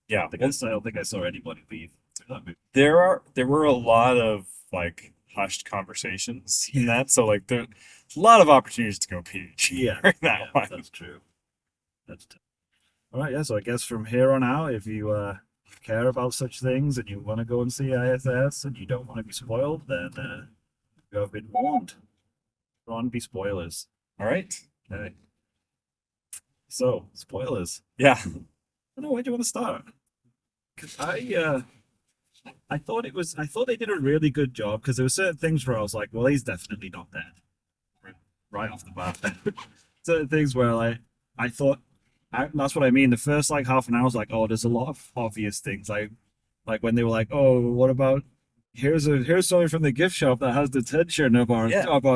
Yeah. I don't think I saw anybody leave through that movie. There were a lot of like hushed conversations in that, so like there's a lot of opportunities to go pee during that one. That's true. All right, yeah. So I guess from here on out, if you care about such things and you want to go and see I.S.S. and you don't want to be spoiled, then you have been warned. Don't be spoilers. All right. Okay. So spoilers. Yeah. I don't know, where do you want to start? 'Cause I thought they did a really good job because there were certain things where I was like, well, he's definitely not dead. Right off the bat. Certain things where like I thought that's what I mean. The first like half an hour I was like, oh, there's a lot of obvious things. Like when they were like, oh, what about here's something from the gift shop that has the tension of our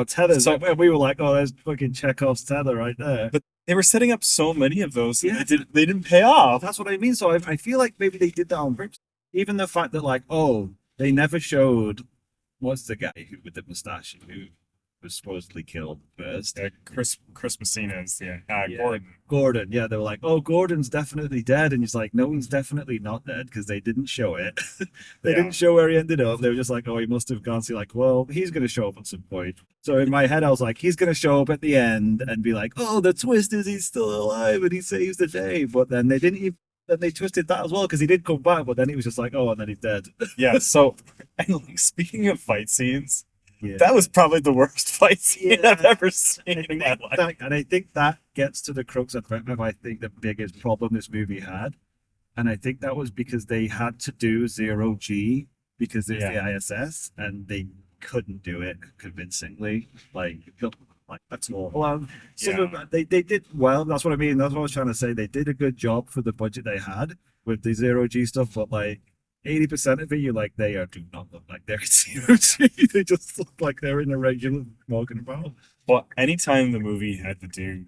tethers. So, and we were like, oh, there's fucking Chekhov's tether right there. but they were setting up so many of those. Yeah. They didn't pay off. That's what I mean. So I feel like maybe they did that on purpose. Even the fact that like, oh, they never showed what's the guy with the mustache who was supposedly killed first. Chris Messina's Gordon. Gordon, yeah, they were like, oh, Gordon's definitely dead, and he's like, no, he's definitely not dead because they didn't show it. They didn't show where he ended up. They were just like, oh, he must have gone. So like, well, he's gonna show up at some point. So in my head, I was like, he's gonna show up at the end and be like, oh, the twist is he's still alive and he saves the day. But then they didn't even then they twisted that as well because he did come back, but then he was just like, oh, and then he's dead. Yeah. So, and like, speaking of fight scenes, Yeah. that was probably the worst fight scene Yeah. I've ever seen in my life. And I think that gets to the crux of I think the biggest problem this movie had, and I think that was because they had to do 0G because it's the I.S.S. and they couldn't do it convincingly. Like that's all. Well, they did well. That's what I mean. That's what I was trying to say. They did a good job for the budget they had with the 0G stuff, but like 80% of it, you're like, do not look like they're in 0G. They just look like they're in a regular walking about. Well, anytime the movie had to do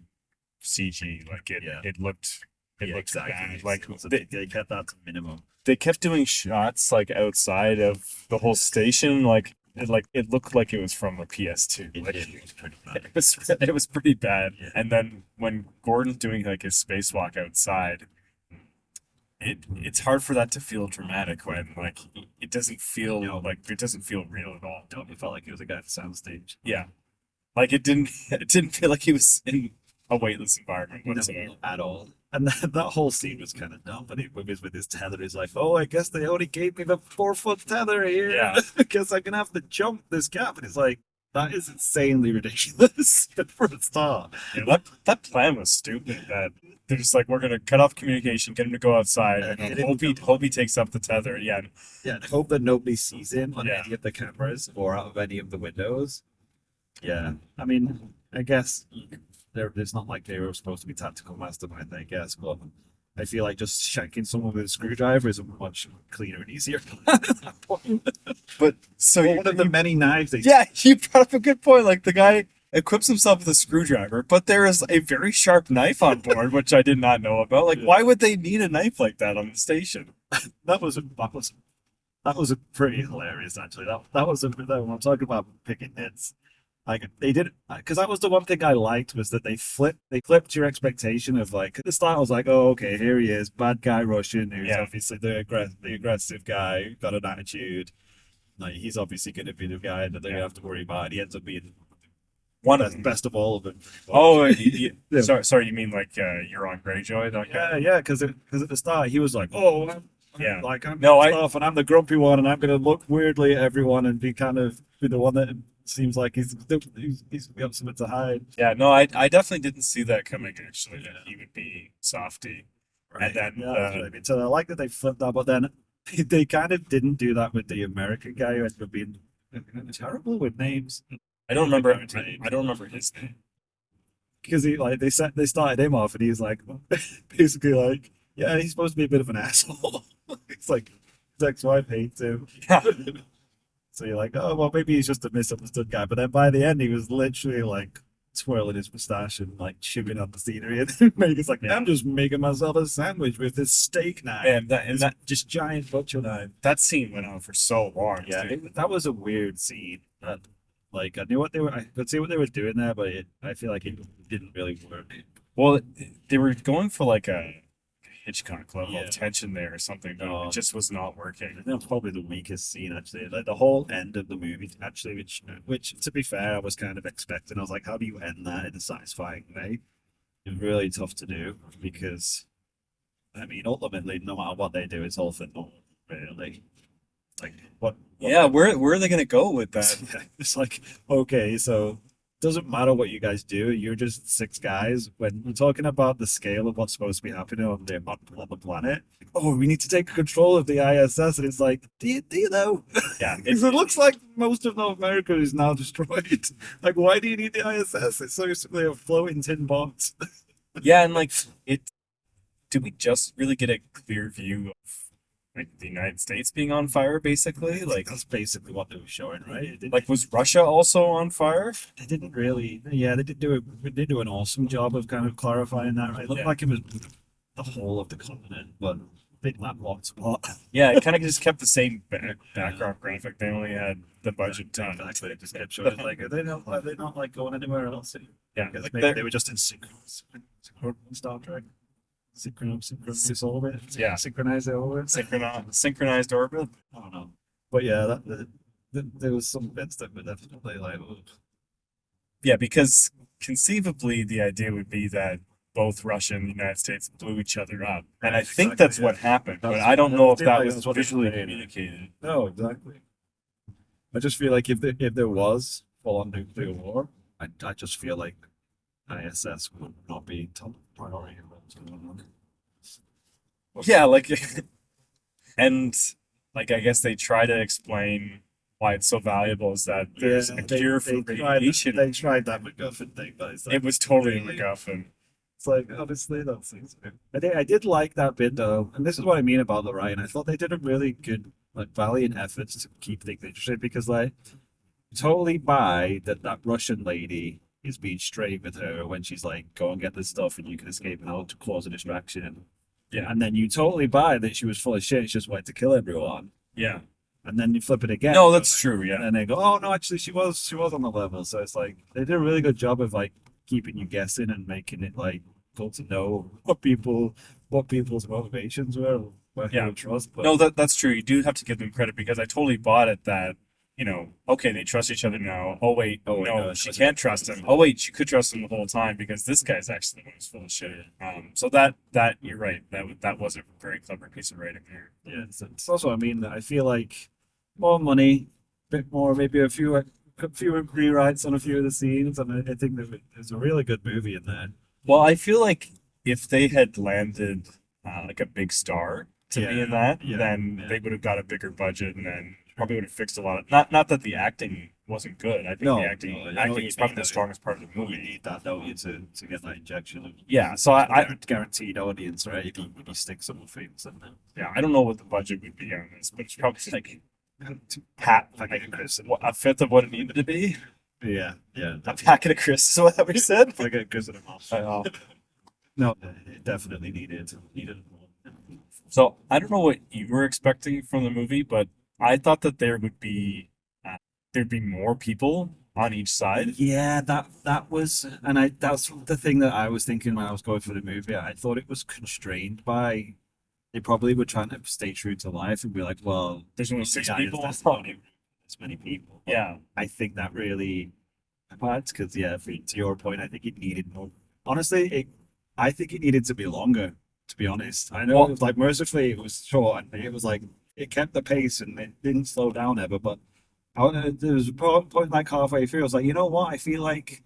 CG, like it looked exactly bad. Like so they kept that to minimum. They kept doing shots like outside of the whole station, like it looked like it was from a PS2. Like, It was pretty bad. it was pretty bad. Yeah. And then when Gordon's doing like his spacewalk outside, it's hard for that to feel dramatic when like it doesn't feel it doesn't feel real at all. It felt like it was a guy at the soundstage. Yeah, like it didn't feel like he was in a weightless environment whatsoever. No, at all. And that whole scene was kind of dumb. But with his tether, he's like, "Oh, I guess they only gave me the 4-foot tether here. Yeah. I guess I'm gonna have to jump this gap." And it's like, that is insanely ridiculous for a start. Yeah, that plan was stupid. That they're just like, we're gonna cut off communication, get him to go outside, and hope he takes up the tether. Yeah, and hope that nobody sees him on Yeah. any of the cameras or out of any of the windows. Yeah, I mean, I guess it's not like they were supposed to be tactical mastermind, I guess, but I feel like just shanking someone with a screwdriver is a much cleaner and easier plan at that point. But so One of the many knives they yeah, you brought up a good point. Like the guy equips himself with a screwdriver, but there is a very sharp knife on board, which I did not know about. Like, why would they need a knife like that on the station? that was a pretty hilarious actually. That was when I'm talking about picking nits. Like they did, because that was the one thing I liked was that they flipped your expectation of like at the start I was like, oh okay, here he is, bad guy Russian who's obviously the aggressive guy who got an attitude. Like he's obviously going to be the guy that they have to worry about. He ends up being One of best of all of them. Oh, sorry, you mean like you're on Greyjoy? Yeah, because at the start he was like, oh, I'm off and I'm the grumpy one and I'm going to look weirdly at everyone and be the one that seems like he's got something to hide. Yeah, no, I definitely didn't see that coming actually. That he would be softy, Right. and then I mean. So I like that they flipped that, but then they kind of didn't do that with the American guy who ended up being terrible with names. I don't remember his name. Because they started him off and he's like basically like, yeah, he's supposed to be a bit of an asshole. It's like his ex-wife hates him. Yeah. So you're like, oh well, maybe he's just a misunderstood guy. But then by the end, he was literally like twirling his moustache and like chewing on the scenery, and he's like, I'm just making myself a sandwich with this steak knife. And that just giant butcher knife. that scene went on for so long. Yeah, too. that was a weird scene. That like I could see what they were doing there, but I feel like it didn't really work. Well, they were going for like a Hitchcock level Yeah. of tension there or something, but it just was not I working. think that was probably the weakest scene actually. Like the whole end of the movie actually, which to be fair, I was kind of expecting. I was like, how do you end that in a satisfying way? It's really tough to do because, I mean, ultimately, no matter what they do, it's all for naught, really. Like what? Yeah, where are they gonna go with that? It's like, okay, so doesn't matter what you guys do, you're just 6 guys. When we're talking about the scale of what's supposed to be happening on the planet, oh, we need to take control of the I.S.S. And it's like, do you know? Yeah, Because it looks like most of North America is now destroyed. Like, why do you need the I.S.S.? It's basically a floating tin box. yeah, and like do we just really get a clear view of like the United States being on fire, basically? Like That's basically what they were showing, right? like was Russia also on fire? They didn't really. Yeah, they did do an awesome job of kind of clarifying that. Right, it looked like it was the whole of the continent, but big landlocked spot. Yeah, it kind of just kept the same background graphic. They only had the budget done. Exactly. It just kept showing like are they not like going anywhere else? Yeah, Because like maybe they were just in synchronized Star Trek. Synchronized orbit. Yeah. Synchronized orbit. synchronized orbit. I don't know. But yeah, there was some bits that were definitely like, oh, Yeah, because conceivably the idea would be that both Russia and the United States blew each other up, and I Right, think exactly, that's yeah. what happened. But That's- I don't know if did that like was that's what they visually made. communicated. No, exactly. I just feel like if there was full on nuclear war, I just feel like ISS would not be top priority. Yeah, like, and like I guess they try to explain why it's so valuable is that there's a cure for radiation. They tried that MacGuffin thing, but it's like, It was totally a really? MacGuffin. It's like, honestly, that seems. I did like that bit though, and this is what I mean about the writing. I thought they did a really good, like, valiant efforts to keep things interesting because, like, totally buy that Russian lady is being straight with her when she's like, go and get this stuff and you can escape and I'll cause a distraction. Yeah, And then you totally buy that she was full of shit, she just wanted to kill everyone. yeah. And then you flip it again. No, that's true. And Yeah, then they go, oh no, actually she was on the level. So it's like they did a really good job of like keeping you guessing and making it like cool to know what people's motivations were, what Yeah. you would trust. But no, that's true. You do have to give them credit because I totally bought it that, okay, they trust each other now. Oh wait, Oh, wait, no, no, she it's- can't trust him. Oh wait, she could trust him the whole time because this guy's actually the one who's full of shit. So that you're right. That was a very clever piece of writing there. yeah, it's also I mean I feel like more money, bit more, maybe a few rewrites on a few of the scenes, and I think that there's a really good movie in there. Well, I feel like if they had landed like a big star to be in that, Yeah, then yeah. they would have got a bigger budget and then probably would have fixed a lot of not that the acting wasn't good. I think No, the acting no, I know acting what was you probably mean, the though. strongest part of the You movie. need that, don't you, to get that injection of Yeah, so I guaranteed audience, right? If you stick some things in yeah, I don't know what the budget would be on this, but it's probably like there. like Like a fifth of what it needed to be. yeah, A packet of crisps, is what we said. like a good amount. I know. No, it definitely needed more. So I don't know what you were expecting from the movie, but I thought that there'd be more people on each side. Yeah, that was, and that's the thing that I was thinking when I was going for the movie. I thought it was constrained by they probably were trying to stay true to life and be like, well, There's only six yeah, people. There's not as many people. But Yeah, I think that really hurt because yeah, to your point, I think it needed more. Honestly, I think it needed to be longer. To be honest, I know Well- it was like mercifully it was short and it was like it kept the pace and it didn't slow down ever. But there was a point like halfway through, I was like, you know what? I feel like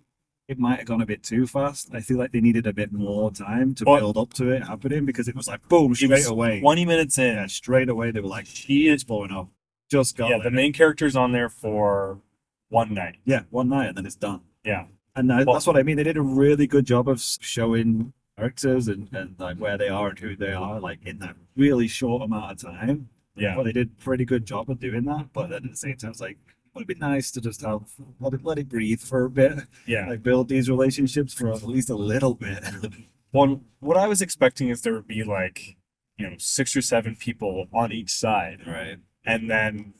it might have gone a bit too fast. I feel like they needed a bit more time to Well- build up to it happening because it was like boom it straight was away. 20 minutes in. Yeah, straight away they were like, she is blowing up. Just got Yeah, there. the main character's on there for one night. Yeah, one night and then it's done. Yeah, And Well- that's what I mean. They did a really good job of showing characters and like where they are and who they are, like in that really short amount of time. yeah. Well, they did a pretty good job of doing that. But then at the same time, it's like, would it be nice to just have let it breathe for a bit, Yeah. like build these relationships for at least a little bit. One, what I was expecting is there would be like, 6 or 7 people on each side, Right. and then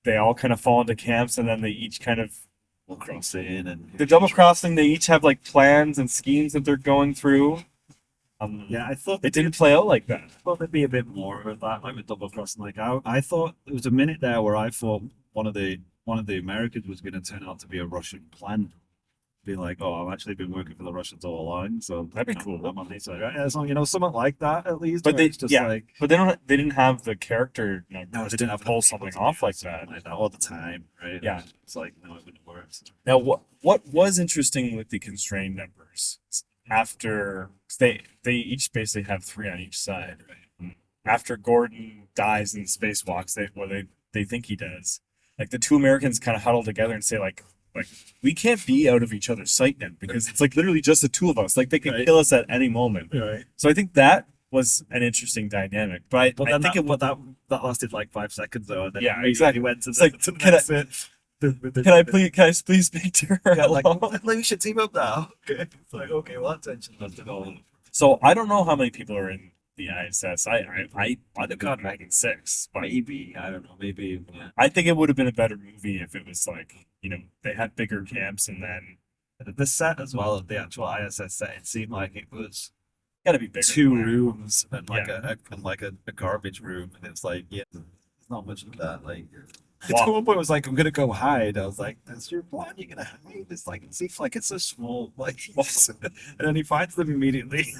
they all kind of fall into camps, and then they each kind of We'll cross in and the double crossing. They each have like plans and schemes that they're going through. Yeah, I thought It didn't play out like that. thought there'd be a bit more of that, like with double crossing. Like I thought there was a minute there where I thought one of the Americans was going to turn out to be a Russian plan. Be like, oh, I've actually been working for the Russians all along, so That'd be cool. I'm on this side. Yeah, so something like that at least. But where they- it's just yeah. like But they didn't have the character. no, they didn't have pull the something people off to like do that. something like that all the time, right? Yeah. It's like no, it wouldn't work. Now, what was interesting with the constrained numbers after 'cause they each basically have 3 on each side. After Gordon dies in spacewalks, they think he does. Like the 2 Americans kind of huddle together and say like we can't be out of each other's sight now because it's like literally just the 2 of us. Like they can Right. kill us at any moment. Right. So I think that was an interesting dynamic. But But I then think that lasted like 5 seconds though. And then Yeah, immediately exactly. Went to It's the, like, to the can next bit. can I please speak to her? Yeah, like, alone? like we should team up now. Okay. It's like okay, well that tension must have gone. So I don't know how many people are in the I.S.S. I'd have gotten back in 6, but Maybe I don't know. Maybe yeah. I think it would have been a better movie if it was like, they had bigger camps and then The set as well, the actual ISS set, it seemed like it was gotta be bigger. 2 than that. rooms and like Yeah. a garbage room, and it's like yeah, there's not much of that. Like At one point, it was like, I'm gonna go hide. I was like, that's your plan? You're gonna hide? It's like, it seems like it's a small place. And then he finds them immediately.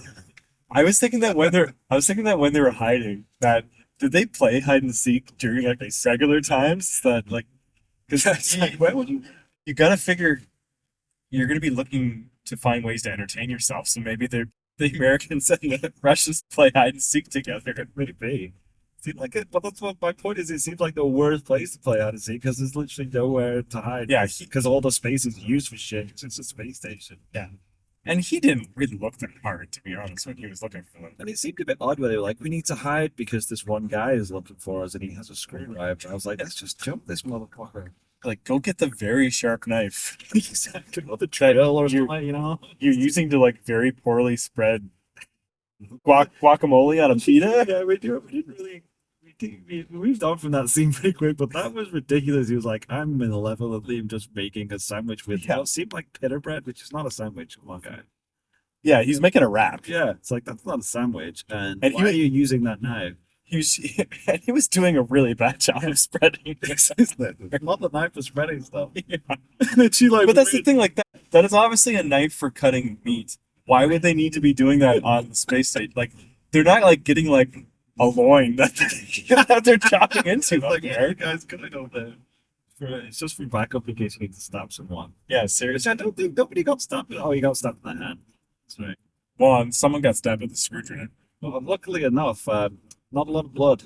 I was thinking that when they were hiding, that did they play hide and seek during like regular times? That like, because Like, where would you? you gotta figure you're gonna be looking to find ways to entertain yourself. So maybe they're the Americans and the Russians play hide and seek together. Maybe. Seemed like it, but that's what my point is. It seems like the worst place to play hide and seek because there's literally nowhere to hide. Yeah, because all the space is used for shit. 'Cause it's a space station. yeah. And he didn't really look that hard, to be honest, when he was looking for them. And it seemed a bit odd where they were like, we need to hide because this one guy is looking for us and he has a screwdriver. I was like, let's just jump this motherfucker. Like, go get the very sharp knife Exactly. Or the trail or you- something, you know? you're using to like very poorly spread guacamole on a pita. Yeah, we didn't really. We moved on from that scene pretty quick, but that was ridiculous. He was like, I'm in the level of him just making a sandwich with what seemed like pita bread, which is not a sandwich. Come on, guy. Yeah, he's making a wrap. Yeah, it's like, that's not a sandwich. And And why are you using that knife? He was doing a really bad job of spreading this. Not the knife for spreading stuff. Yeah. And she like, But that's the thing, like that is obviously a knife for cutting meat. Why would they need to be doing that on the space station? Like, they're not like getting like a loin that they're chopping into up like, there. guys, can I go there? It's just for backup in case you need to stab someone. Yeah, Which seriously. I don't think nobody got stabbed. Oh, you got stabbed in the hand. That's right. Well, and someone got stabbed with a screwdriver. Well, luckily enough, not a lot of blood.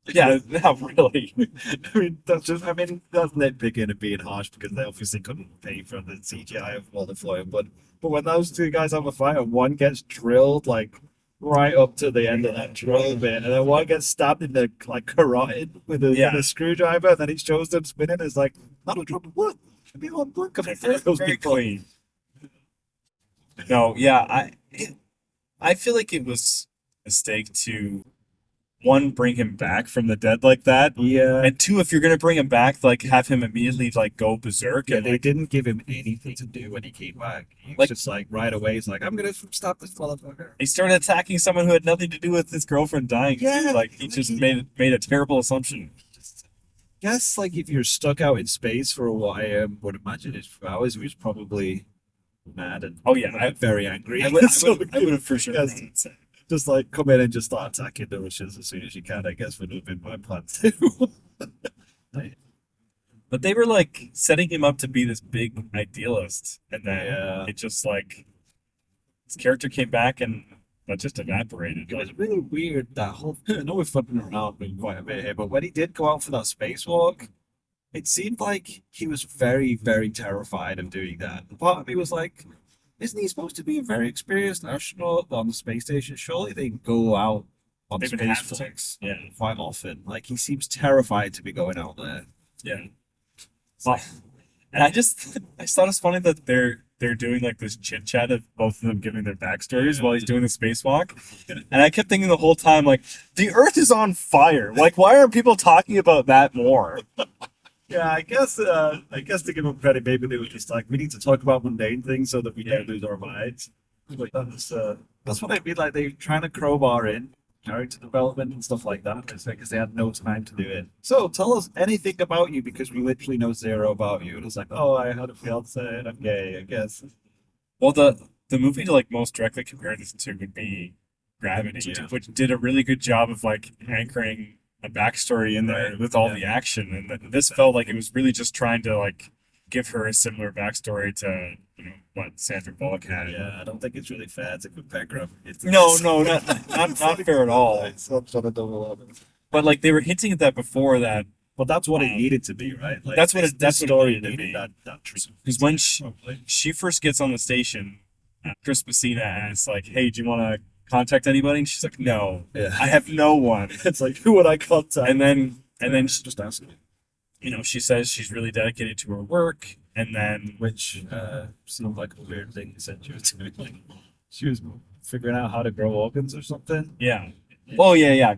Yeah, not really. I mean, that's nitpicking and being harsh because they obviously couldn't pay for the CGI of all the flying. But when those two guys have a fight and one gets drilled like right up to the end of that drill bit, and then one gets stabbed in the like carotid with a screwdriver, and then he shows them spinning. It's like not a drop of blood. I mean, one blood coming through those Very people. clean. No, yeah, I feel like it was a mistake to one, bring him back from the dead like that, Yeah. and two, if you're gonna bring him back, like have him immediately like go berserk Yeah, and they like, didn't give him anything to do when he came back. He was Like- just like right away. He's like, "I'm gonna stop this motherfucker." he started attacking someone who had nothing to do with his girlfriend dying. too. Yeah, Like he just made a terrible assumption. Guess like if you're stuck out in space for what I would imagine is 4 hours, he was probably mad and Oh yeah, very angry. I would So, have for sure. yes, just like come in and just start attacking the Russians as soon as you can. I guess would have been my plan too. But they were like setting him up to be this big idealist, and then Yeah. it just like his character came back and that just evaporated. It was really weird that whole. I know we're flipping around quite a bit here, but when he did go out for that spacewalk, it seemed like he was very, very terrified of doing that. The part of me was like, isn't he supposed to be a very experienced astronaut on the space station? Surely they go out on They would space have to. flights Yeah, quite often. Like he seems terrified to be going out there. yeah. Well, and I just thought it's funny that they're doing like this chit chat of both of them giving their backstories while he's doing the spacewalk, and I kept thinking the whole time like the Earth is on fire. Like why aren't people talking about that more? Yeah, I guess to give them credit, maybe they were just like, we need to talk about mundane things so that we don't lose our minds. Like that's what I mean. Like they're trying to crowbar in character development and stuff like that because they had no time to do it. So tell us anything about you because we literally know zero about you. And it's like, oh, I had a fiance and I'm gay, I guess. Well, the movie to like most directly compare this to would be Gravity, Yeah. which did a really good job of like anchoring a backstory in there Right, with all yeah. the action, and this felt like it was really just trying to like give her a similar backstory to what Sandra Bullock had. Yeah, I don't think it's really fair to compare Gravity. No, not fair at all. It's not trying to double up. But like they were hinting at that before that, But that's what it needed to be, right? Like, that's what this it story needed to needed be. that truth. because when she first gets on the station, Chris Messina asks like, "Hey, do you want to contact anybody?" And she's like, "No, Yeah. I have no one." It's like, who would I contact? And then she, just asking. she says she's really dedicated to her work, and then Which seemed like a weird thing she said she was doing. Like, she was figuring out how to grow organs or something. yeah, oh yeah,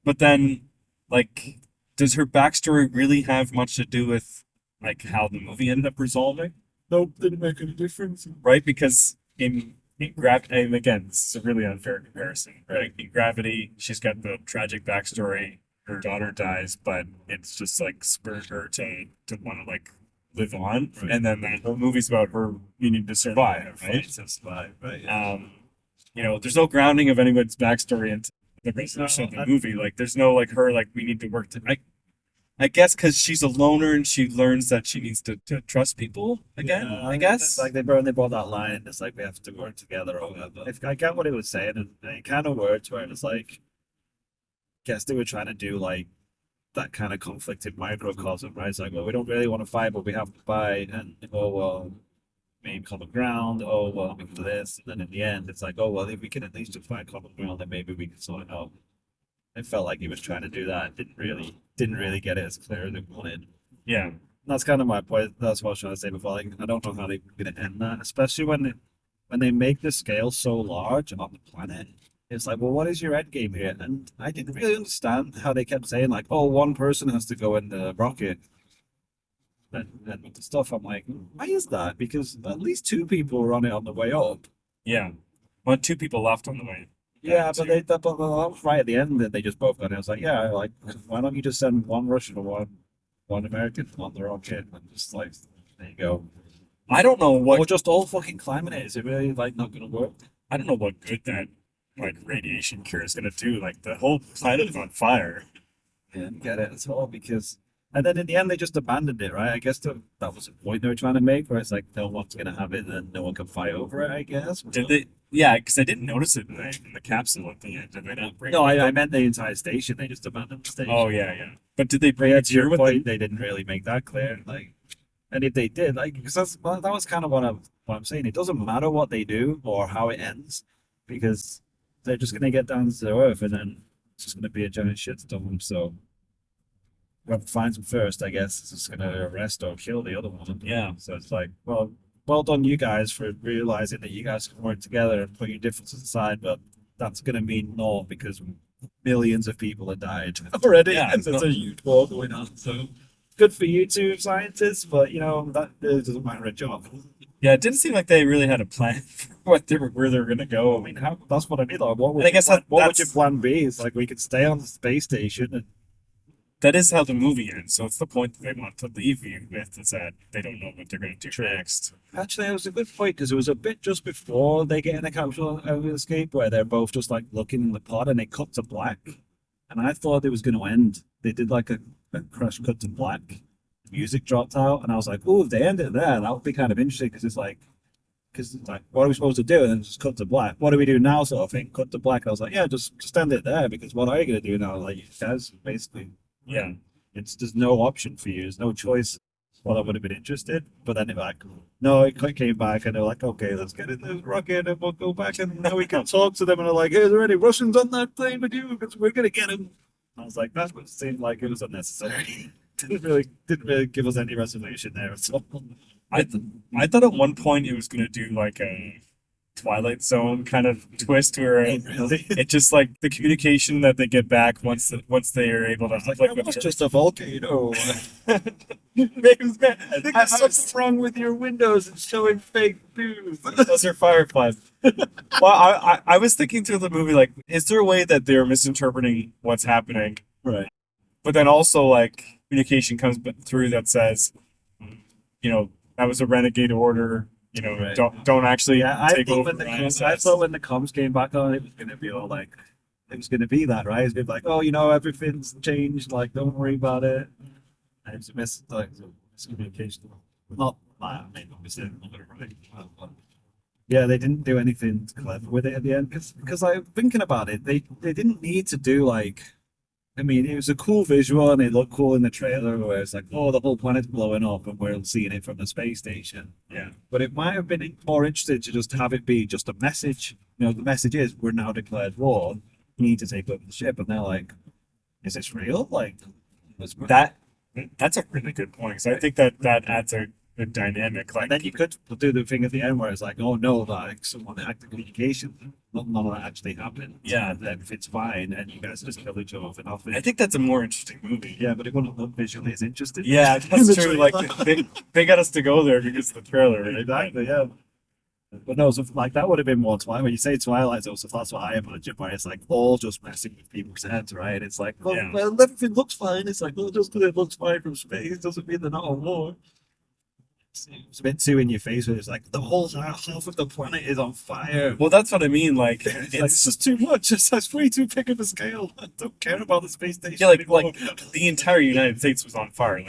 but then like, does her backstory really have much to do with like how the movie ended up resolving? Nope, didn't make any difference. Right, because in Gravity, and again, this is a really unfair comparison, right? In Gravity, she's got the tragic backstory her daughter dies, but it's just like spurred her to want to like live on. Right. And then the whole movie's about her needing to survive, right? Fights and survive, right? You know, there's no grounding of anyone's backstory into the resolution of the movie. Like, there's no like her like we need to work to. I guess because she's a loner and she learns that she needs to trust people again. Yeah, I guess. it's like they brought that line. It's like we have to work together or whatever. If I get what he was saying, and it kind of words where it's like, guess they were trying to do like that kind of conflict in microcosm, right? It's like, well, we don't really want to fight, but we have to fight, and oh well, maybe common ground. Oh well, we can do this, and then in the end, it's like, oh well, if we can at least just find common ground, then maybe we can sort it out. It felt like he was trying to do that. Didn't really get it as clear as he wanted. Yeah. That's kind of my point. That's what I was trying to say before. Like, I don't know how they're going to end that, especially when they make the scale so large on the planet. It's like, well, what is your end game here? And I didn't really understand how they kept saying like, oh, one person has to go in the rocket. And with the stuff, I'm like, why is that? Because at least two people were on it on the way up. Yeah. Well, two people left on the way. Yeah, but that was right at the end that they just both got it. I was like, yeah, like, why don't you just send one Russian or one American on the rocket and just like, there you go. I don't know what. Or just all fucking climbing it. Is it really like not going to work? I don't know what good that like radiation cure is gonna do. Like the whole planet is on fire. I didn't get it at all because, and then in the end they just abandoned it, right? I guess that was the point they were trying to make, where it's like no one's going to have it and no one can fight over it. I guess. Did they? Yeah, because I didn't notice it in the capsule at the end. Did they not bring? No, I meant the entire station. They just abandoned the station. Oh yeah, yeah. But did they bring Yeah, it to your here with point, they didn't really make that clear. Like, and if they did, like, because that was kind of what I'm saying. It doesn't matter what they do or how it ends, because they're just going to get down to Earth, and then it's just going to be a giant shitstorm. So whoever finds them first, I guess, is just going to arrest or kill the other one. Yeah. So it's like, well done, you guys, for realizing that you guys can work together and put your differences aside, but that's going to mean no, because millions of people have died already, Yeah, and there's a huge war going on. So good for you two scientists, but you know that it doesn't matter a job. Yeah, it didn't seem like they really had a plan for where they were going to go. I mean, that's what I mean. Like, what would, And I guess what would that's- your plan be? It's like we could stay on the space station and That is how the movie ends. So it's the point that they want to leave you with, is that they don't know what they're going to do next. actually, it was a good point because it was a bit just before they get in the capsule of escape where they're both just like looking in the pod and it cut to black. And I thought it was going to end. They did like a crash cut to black. The music dropped out, and I was like, oh, if they end it there, that would be kind of interesting because it's like, what are we supposed to do? And then just cut to black. What do we do now? Sort of thing. Cut to black. And I was like, yeah, just end it there because what are you going to do now? Like, you guys, basically, Yeah. there's no option for you. There's no choice. Well, I would have been interested, but then it like, no, it came back, and they're like, okay, let's get in the rocket, and we'll go back, and now we can talk to them, and they're like, hey, are there any Russians on that plane with you? Because we're gonna get them. I was like, that's what it seemed like it was unnecessary. didn't really give us any resolution there at all. I thought at one point it was going to do like a Twilight Zone kind of twist where Really? it just like the communication that they get back once they are able to Like, like that was just a volcano. Maybe I think there's something wrong with your windows. It's showing fake news. those are fireflies. Well, I was thinking through the movie, like, is there a way that they're misinterpreting what's happening? Right. But then also, like, communication comes through that says, you know, that was a renegade order. You know, Right. don't actually Yeah, I take thought over. when the ISS. I thought when the comms came back on, it was going to be all like, it was going to be that, right? It's going to be like, oh, you know, everything's changed. Like, don't worry about it. And it's miscommunication. Not, I mean, obviously, I'm not gonna write, but yeah, they didn't do anything clever with it at the end because I'm thinking about it, they didn't need to do like. I mean, it was a cool visual and it looked cool in the trailer where it's like, oh, the whole planet's blowing up and we're seeing it from the space station. Yeah. But it might have been more interesting to just have it be just a message. You know, the message is we're now declared war. You need to take over the ship. And they're like, is this real? Like, That's a really good point, because I think that adds a dynamic. Like, and then you could do the thing at the end where it's like, oh no, like someone hacked the communication. None of that actually happened. Yeah. And then it's fine and you guys just kill each other for nothing. I think that's a more interesting movie. Yeah, but it wouldn't look visually as interesting. Yeah, In that's the true. trailer. Like they got us to go there because of the trailer, right? Exactly, yeah. But no, so like that would have been more Twilight. When you say Twilight Zone, so that's what I imagine. Where it's like all just messing with people's heads, right? It's like, well, Yeah. well everything looks fine. It's like, well, just because it looks fine from space doesn't mean they're not on war. It's a bit too in your face. Where it's like the whole half of the planet is on fire. Well, that's what I mean. Like, It's just too much. That's way too big of a scale. I don't care about the space station yeah, like anymore. the entire United States was on fire.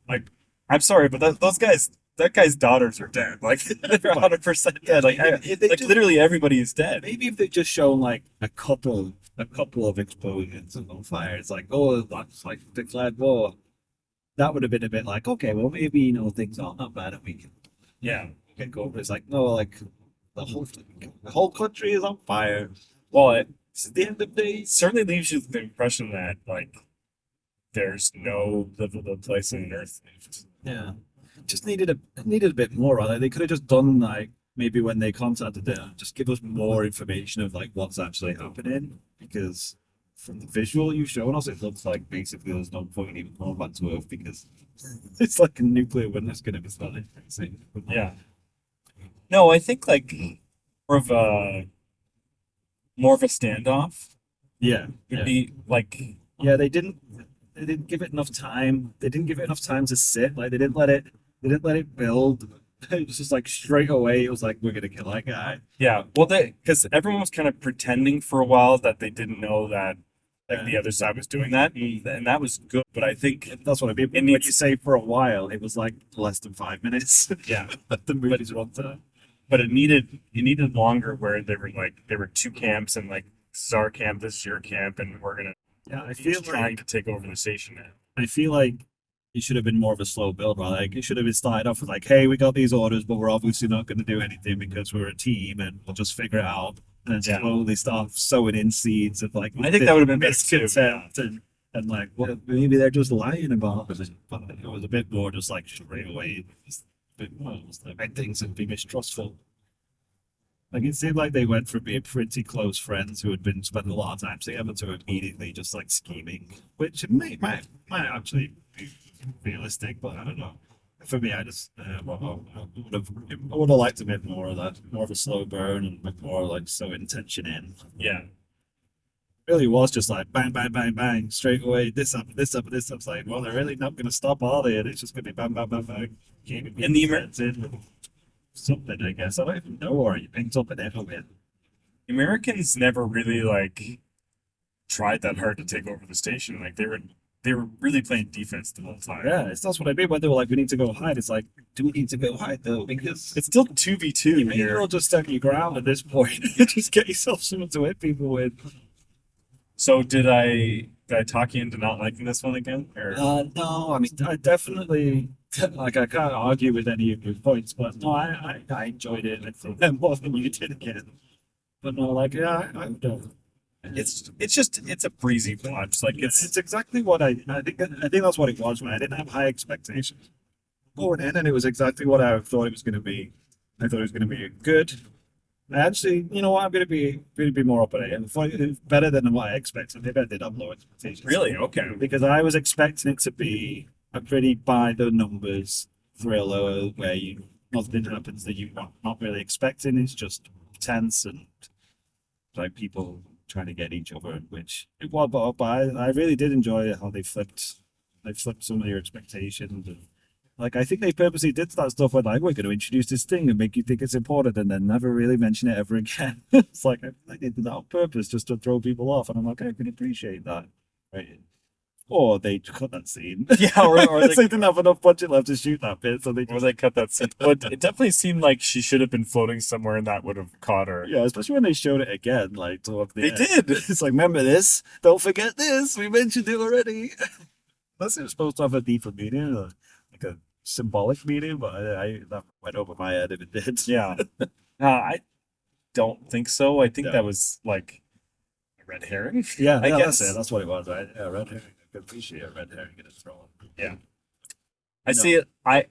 Like I'm sorry, but those guys, that guy's daughters are dead. Like they're 100% dead. Like They like just- literally everybody is dead. Maybe if they just shown like a couple of explosions on fire, it's like, oh, that's like declared war. That would have been a bit like, okay, well, maybe things aren't that bad and we Yeah. can go. But it's like, no, like the whole country is on fire. Well, it It's the end of days. certainly leaves you the impression that like there's no livable place on Earth. Yeah, just needed a bit more. Like they could have just done like maybe when they contacted them, just give us more information of like what's actually happening because from the visual you've shown us, it looks like basically there's no point even going back to Earth because it's like a nuclear winter is going to be started. Yeah. No, I think like more of a standoff Yeah, would yeah, be like yeah. They didn't give it enough time. They didn't give it enough time to sit. Like they didn't let it build. It was just like straight away. It was like we're gonna kill that guy. yeah. Well, they because everyone was kind of pretending for a while that they didn't know that like the other side was doing that, and that was good. But I think That's what I mean. When you say for a while, it was like less than 5 minutes. yeah, The movie's runtime. but it needed longer where there were two camps and like this is our camp, this is your camp, and we're gonna Yeah, I each feel trying like to take over the station now. I feel like it should have been more of a slow build. Right? Like it should have been started off with like, hey, we got these orders, but we're obviously not going to do anything because we're a team, and we'll just figure it out. And then Yeah. slowly start sowing in seeds of like I think that would have been better too. miscontent and like, well, maybe they're just lying about it. But it was a bit more just like straight away. Just a bit more just like make things and be mistrustful. Like it seemed like they went from being pretty close friends who had been spending a lot of time together to immediately just like scheming, which might actually be realistic, but I don't know. For me, I just I would have liked a bit more of that, more of a slow burn and a bit more like so intention in. Yeah. Really was just like bang, bang, bang, bang, straight away. This up, this up, this up. It's like, well, they're really not going to stop, are they? And it's just going to be bang, bang, bang, bang. And the Amer- something, I guess. I don't even know where you picked up an echo with. Americans never really like tried that hard to take over the station. Like they were really playing defense the whole time. Yeah, that's what I mean. When they were like, we need to go hide, it's like, do we need to go hide though? Because It's still 2v2 you may as here. well just stand your ground at this point. Just get yourself someone to hit people with. So did I talk you into not liking this one again? Or No, I mean, I definitely, like, I can't argue with any of your points, but no, I enjoyed it. I think more than you did again. But no, like, yeah, I don't. it's a breezy watch. Like It's exactly what I think. I think that's what it was when I didn't have high expectations going in, and it was exactly what I thought it was going to be. I thought it was going to be good. I actually, you know what, I'm going to be more up on it. And thought it was better than what I expected. Maybe I did have low expectations. really okay. Because I was expecting it to be a pretty by the numbers thriller where nothing happens that you're not really expecting. It's just tense and like people trying to get each other, which it was. But I really did enjoy how they flipped some of your expectations. And, like I think they purposely did that stuff where like we're going to introduce this thing and make you think it's important, and then never really mention it ever again. It's like I did that on purpose just to throw people off, and I'm like I can appreciate that, right? Or they cut that scene. Yeah, or they they, didn't have enough budget left to shoot that bit, so they or just they cut that scene. But it definitely seemed like she should have been floating somewhere and that would have caught her. yeah, especially when they showed it again, like toward the They end. did. It's like remember this? Don't forget this. We mentioned it already. Unless it was supposed to have a deeper meaning, or like a symbolic meaning, but I that went over my head if it did. Yeah. I don't think so. I think No. that was like a red herring. Yeah, I yeah, guess. that's it. That's what it was, right? Yeah, red herring. I can appreciate a red herring in a throw. I see it. I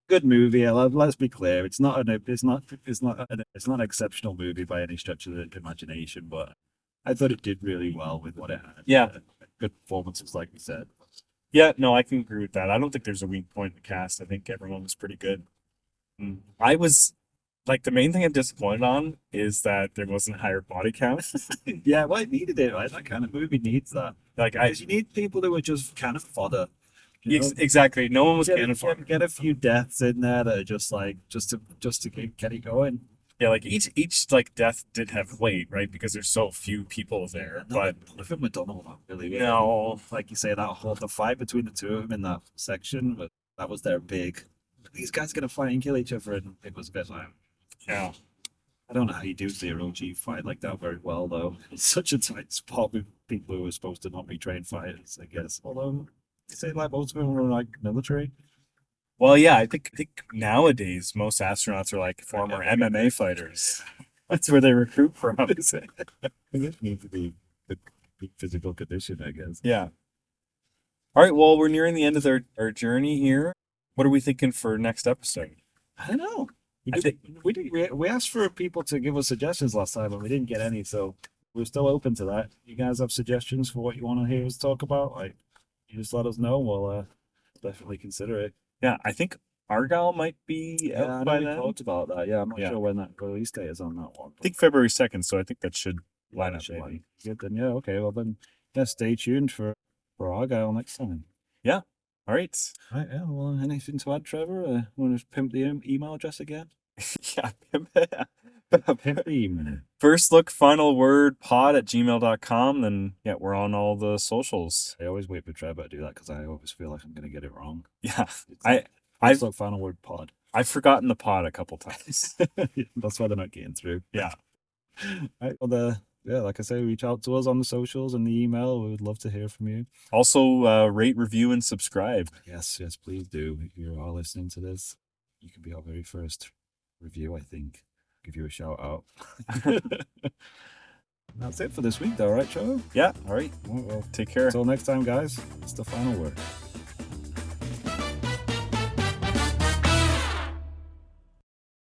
Good movie. Let's be clear. It's not an exceptional movie by any stretch of the imagination, but I thought it did really well with what it had. Yeah. Good performances, like we said. Yeah, no, I can agree with that. I don't think there's a weak point in the cast. I think everyone was pretty good. I was Like the main thing I'm disappointed on is that there wasn't higher body count. Yeah, well, it needed it, right? That kind of movie needs that. Like Because you need people who are just kind of fodder. You know? exactly, no one was Get, cannon for. get a few deaths in there that are just like just to get it going. Yeah, like each like death did have weight, right? Because there's so few people there. But None of them were done all that really well. no, Like you say, the fight between the two of them in that section, but that was their big. These guys are gonna fight and kill each other, and it was a bit like. yeah. I don't know how you do zero G fight like that very well though. It's such a tight spot with people who are supposed to not be trained fighters, I guess. Although you say like most of them were like military. Well, yeah, I think nowadays most astronauts are like former MMA fighters. That's where they recruit from. I guess you need to be good physical condition, I guess. Yeah. All right, well, we're nearing the end of our journey here. What are we thinking for next episode? I don't know. I think We asked for people to give us suggestions last time, but we didn't get any, so we're still open to that. You guys have suggestions for what you want to hear us talk about? Like, you just let us know. We'll definitely consider it. yeah, I think Argyle might be I out know by we then. talked about that. Yeah, I'm not Yeah. sure when that release date is on that one. I think February 2nd, so I think that should line up Should maybe. be good then. Yeah, okay. Well then, yeah, stay tuned for Argyle next time. All right. Right. Yeah. Well, anything to add, Trevor? Want to pimp the email address again? Yeah. Pimp the email. First look, final word pod@gmail.com. Then, yeah, we're on all the socials. I always wait for Trevor to do that because I always feel like I'm going to get it wrong. Yeah. It's I- first look, final word pod. I've forgotten the pod a couple times. That's why they're not getting through. Yeah. Right. Well, yeah, like I say, reach out to us on the socials and the email. We would love to hear from you. Also, rate, review, and subscribe. Yes, please do. If you are listening to this, you can be our very first review, I think. Give you a shout out. That's it for this week, though, right, Joe? Yeah. All right. Well, Take care. until next time, guys, it's the final word.